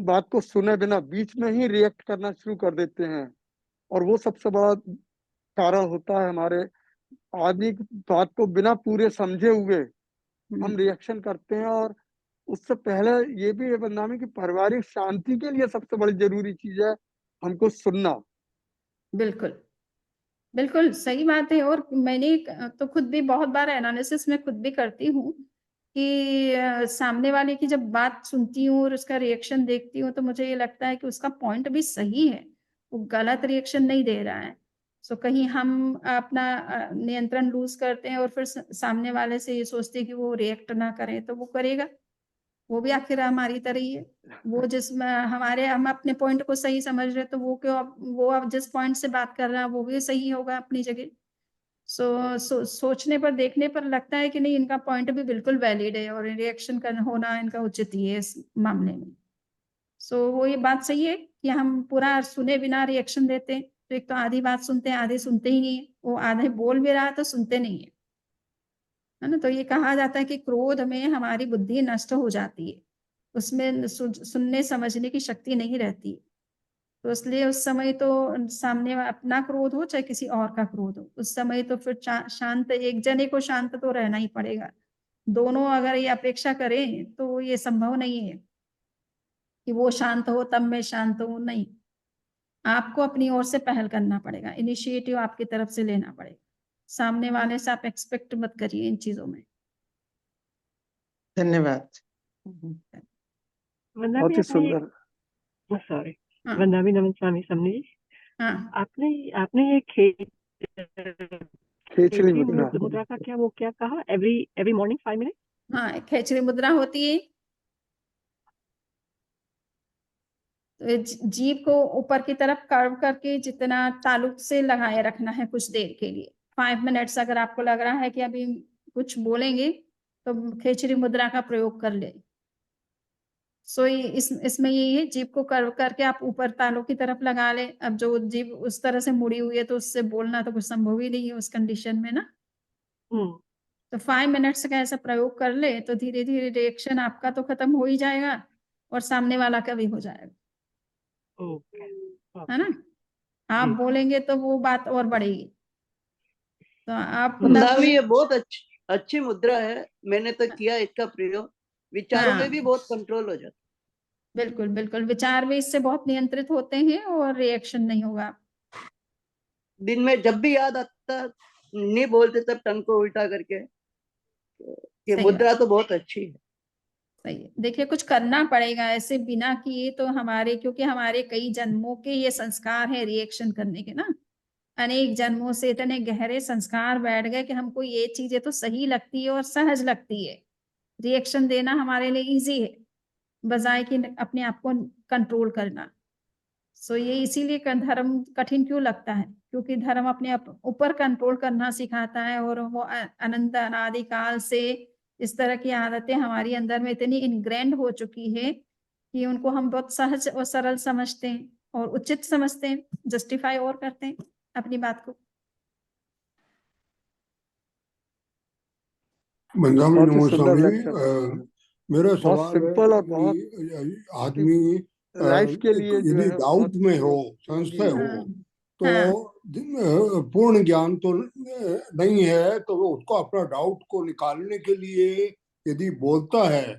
बात को सुने बिना बीच में ही रिएक्ट करना शुरू कर देते हैं, और वो सबसे बड़ा कारण होता है हमारे आदमी की बात को बिना पूरे समझे हुए हुँ, हम रिएक्शन करते हैं। और उससे पहले ये भी है बदनामी की पारिवारिक शांति के लिए सबसे बड़ी जरूरी चीज है हमको सुनना। बिल्कुल। बिल्कुल, सही बात है और मैंने तो खुद भी बहुत बार एनालिसिस मैं खुद भी करती हूँ कि सामने वाले की जब बात सुनती हूँ और उसका रिएक्शन देखती हूँ, तो मुझे ये लगता है कि उसका पॉइंट भी सही है। वो गलत रिएक्शन नहीं दे रहा है। सो कहीं हम अपना नियंत्रण लूज़ करते हैं और फिर सामने वाले से ये सोचते हैं कि वो रिएक्ट ना करे, तो वो करेगा। वो भी आखिर हमारी तरह ही है। वो जिसमें हम अपने पॉइंट को सही समझ रहे हैं, तो वो अब जिस पॉइंट से बात कर रहा है, वो भी सही होगा अपनी जगह। सोचने पर, देखने पर लगता है कि नहीं इनका पॉइंट भी बिल्कुल वैलिड है और रिएक्शन होना इनका उचित ही है इस मामले में। वो ये बात सही है कि हम पूरा सुने बिना रिएक्शन देते हैं। तो एक तो आधी बात सुनते हैं, आधे सुनते ही नहीं है। वो आधे बोल भी रहा है तो सुनते नहीं है। है ना? तो ये कहा जाता है कि क्रोध में हमारी बुद्धि नष्ट हो जाती है। उसमें सुनने समझने की शक्ति नहीं रहती। तो इसलिए उस समय तो सामने अपना क्रोध हो चाहे किसी और का क्रोध हो, उस समय तो फिर शांत एक जने को शांत तो रहना ही पड़ेगा। दोनों अगर ये अपेक्षा करें तो ये संभव नहीं है कि वो शांत हो तब मैं शांत हूँ, नहीं। आपको अपनी ओर से पहल करना पड़ेगा, इनिशिएटिव आपकी तरफ से लेना पड़ेगा। सामने वाले से आप एक्सपेक्ट मत करिए इन चीजों में। धन्यवाद। वंदना बहुत भी ही आपने सुंदर। सॉरी हाँ वंदना भी नमन स्वामी समनी जी, हाँ आपने आपने ये खेचरी खेचरी मुद्रा। मुद्रा का क्या वो क्या कहा, एवरी मॉर्निंग 5 मिनट? हाँ, एक खेचरी मुद्रा होती है। तो ये जीभ को ऊपर की तरफ कर्व करके जितना तालुक से लगाए रखना है कुछ देर के लिए, 5 मिनट्स। अगर आपको लग रहा है कि अभी कुछ बोलेंगे तो खेचरी मुद्रा का प्रयोग कर ले। सो इसमें यही है, जीभ को कर्व करके आप ऊपर तालू की तरफ लगा ले। अब जो जीभ उस तरह से मुड़ी हुई है तो उससे बोलना तो कुछ संभव ही नहीं है उस कंडीशन में ना। तो 5 मिनट्स का ऐसा प्रयोग कर ले तो धीरे धीरे रिएक्शन आपका तो खत्म हो ही जाएगा और सामने वाला का भी हो जाएगा, ओके है ना। आप जी। बोलेंगे तो वो बात और बढ़ेगी। तो आप खुद वंदना आप भी ये बहुत अच्छी मुद्रा है, मैंने तो किया इसका प्रयोग, विचारों हाँ में भी बहुत कंट्रोल हो जाता। बिल्कुल बिल्कुल, विचार भी इससे बहुत नियंत्रित होते हैं और रिएक्शन नहीं होगा। दिन में जब भी याद आता नहीं बोलते तब टंग को उल्टा करके, ये सही मुद्रा बात, तो बहुत अच्छी है। सही है। देखिए कुछ करना पड़ेगा, ऐसे बिना किए तो हमारे, क्योंकि हमारे कई जन्मों के ये संस्कार है रिएक्शन करने के ना। अनेक जन्मों से इतने गहरे संस्कार बैठ गए कि हमको ये चीजें तो सही लगती है और सहज लगती है। रिएक्शन देना हमारे लिए इजी है बजाय कि अपने आप को कंट्रोल करना। सो ये इसीलिए धर्म कठिन क्यों लगता है, क्योंकि धर्म अपने ऊपर कंट्रोल करना सिखाता है और वो अनंत अनादिकाल से इस तरह की आदतें हमारी अंदर में इतनी इनग्रेंड हो चुकी है कि उनको हम बहुत सहज और सरल समझते हैं और उचित समझते हैं, जस्टिफाई और करते हैं अपनी बात को। वंदना भी बहुत ही नमन सुंदर स्वामी, लेक्चर, मेरा बहुत सवाल है सिंपल और कि बहुत आदमी लाइफ के लिए जो यदि है डाउट बहुत में हो, उपयोगी संशय है। हो, हाँ तो पूर्ण ज्ञान तो नहीं है, तो वो उसको अपना डाउट को निकालने के लिए यदि बोलता है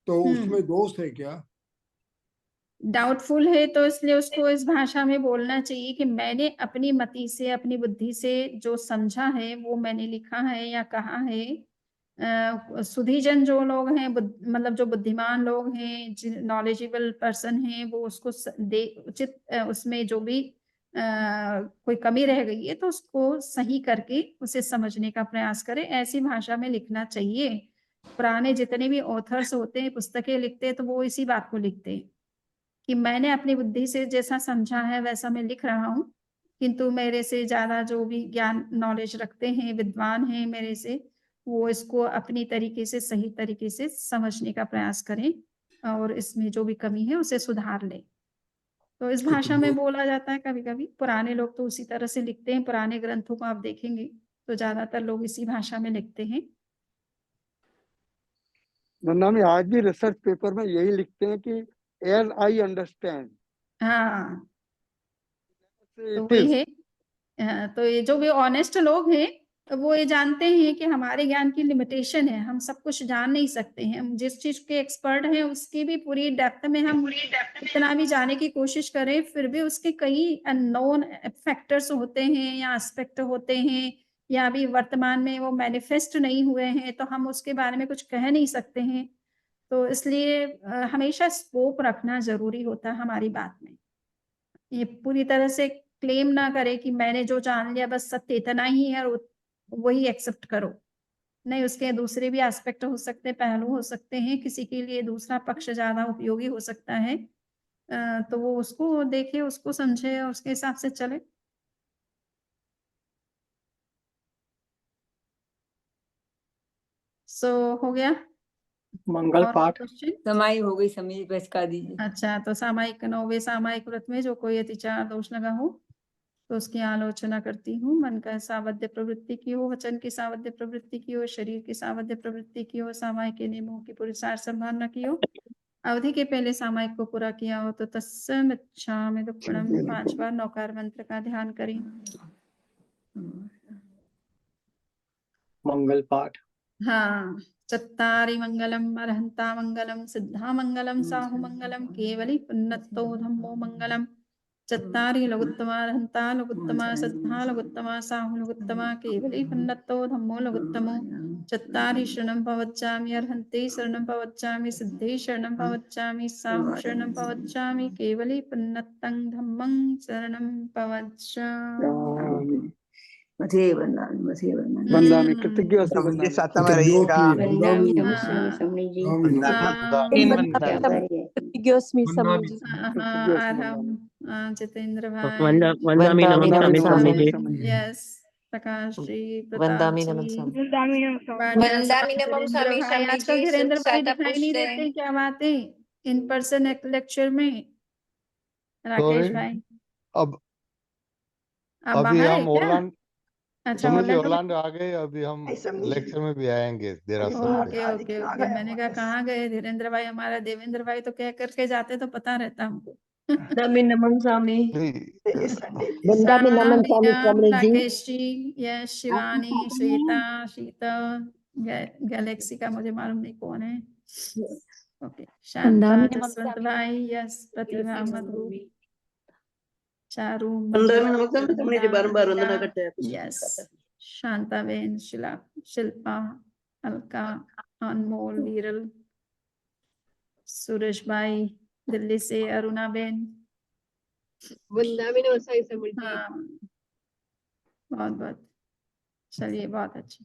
तो उसमें दोष है क्या? डाउटफुल है तो इसलिए उसको इस भाषा में बोलना चाहिए कि मैंने अपनी मति से, अपनी बुद्धि से जो समझा है वो मैंने लिखा है या कहा है। सुधीजन जो लोग हैं, मतलब जो बुद्धिमान लोग हैं, नॉलेजेबल पर्सन हैं, वो उसको उचित उसमें जो भी कोई कमी रह गई है तो उसको सही करके उसे समझने का प्रयास करें। ऐसी भाषा में लिखना चाहिए। पुराने जितने भी ऑथर्स होते हैं, पुस्तकें लिखते हैं, तो वो इसी बात को लिखते हैं कि मैंने अपनी बुद्धि से जैसा समझा है वैसा मैं लिख रहा हूँ, किंतु मेरे से ज्यादा जो भी ज्ञान नॉलेज रखते हैं, विद्वान हैं मेरे से, वो इसको अपनी तरीके से, सही तरीके से समझने का प्रयास करें और इसमें जो भी कमी है उसे सुधार लें। तो इस भाषा में बोला जाता है। कभी कभी पुराने लोग तो उसी तरह से लिखते हैं, पुराने ग्रंथों को आप देखेंगे तो ज्यादातर लोग इसी भाषा में लिखते हैं। वरना में आज भी रिसर्च पेपर में यही लिखते हैं कि एज आई अंडरस्टैंड, हाँ तो इट वही इज। है। तो ये जो भी ऑनेस्ट लोग हैं तो वो ये जानते हैं कि हमारे ज्ञान की लिमिटेशन है, हम सब कुछ जान नहीं सकते हैं। हम जिस चीज के एक्सपर्ट हैं उसकी भी पूरी डेप्थ में हम इतना भी जाने की कोशिश करें, फिर भी उसके कई अननोन फैक्टर्स होते हैं या एस्पेक्ट होते हैं या अभी वर्तमान में वो मैनिफेस्ट नहीं हुए हैं, तो हम उसके बारे में कुछ कह नहीं सकते हैं। तो इसलिए हमेशा स्कोप रखना जरूरी होता है हमारी बात में। ये पूरी तरह से क्लेम ना करे कि मैंने जो जान लिया बस सत्य इतना ही है और वही एक्सेप्ट करो। नहीं, उसके दूसरे भी एस्पेक्ट हो सकते हैं, पहलू हो सकते हैं। किसी के लिए दूसरा पक्ष ज्यादा उपयोगी हो सकता है, तो वो उसको देखे, उसको समझे और उसके हिसाब से चले। सो हो गया मंगल और पाठ क्वेश्चन? समाई हो गई, समय बस का दीजिए। अच्छा, तो सामायिक 9वें सामायिक व्रत में जो कोई अतिचार दोष लगा हो तो उसकी आलोचना करती हूँ। मन का सावध्य प्रवृत्ति की हो, वचन की सावध्य प्रवृत्ति की हो, शरीर की सावध्य प्रवृत्ति की हो, सामायिक के नियमों की पुरुषार्थ संभावना की हो, अवधि के पहले सामायिक को पूरा किया हो तो तस्समिच्छामि दुक्कडम 5 बार नौकार मंत्र का ध्यान करें। मंगल पाठ। हाँ, चत्तारि मंगलम अरहंता मंगलम सिद्धा मंगलम साहु मंगलम केवली पुन्नतो धम्मो मंगलम चत्तारी लघुत्तमा रहंता लघुत्तमा सत्ता लघुत्तमा साहु लघुत्तमा केवली पन्नत्तो धम्मो लघुत्तमो चत्तारि शरणं प्रवच्चामि अर्हन्ति शरणं प्रवच्चामि सिद्धि शरणं प्रवच्चामि साहु शरणं प्रवच्चामि केवली पन्नत्तं धम्मं शरणं प्रवच्चामि। मथे वंदनामि मथे वंदनामि वंदामि कृतज्ञोऽस्मि स्वामी जी वंदामि साथ में रहिएगा। वंदनामि नमस्ते स्वामी जी कृतज्ञोस्मि स्वामी जी। जितेंद्र भाई वंदामि नमः स्वामी जी। यस प्रकाश जी प्रताप वंदामि जी नमः स्वामी। वंदनामि नमः स्वामी धीरेन्द्र भाई स्वामी आजकल जी धीरेन्द्र भाई सादा दिखाई नहीं पूछते देते, क्या बात है? इन पर्सन एक लेक्चर में राकेश भाई अब आप अभी बाहर है हम क्या? ओरलैंड अच्छा समझ लीजिए ऑर्लैंडो में। ओरलैंडो आ गए। अभी हम लेक्चर में भी आएंगे देहरादून से। ओके ओके ओके मैंने कहा कहाँ गए धीरेन्द्र भाई? हमारा देवेंद्र भाई तो कह करके जाते तो पता रहता हमको। वंदनामि नमः स्वामी वंदनामि नमः स्वामी स्वामी जी। राकेश जी, यस शिवानी, श्वेता, शीता, गैलेक्सी का मुझे मालूम नहीं कौन है। ओके शांता, जसवंत भाई, यस प्रतिभा, मधु, चारू, वंदनामि नमः स्वामी जी बारंबार वंदना करते हैं। यस शांता बेन, शिल्पा, अलका, अनमोल, वीरल, सुरेश भाई दिल्ली से, अरुणा बेन। वंदनामि नमः स्वामी जी। हाँ बहुत बहुत चलिए बहुत अच्छे।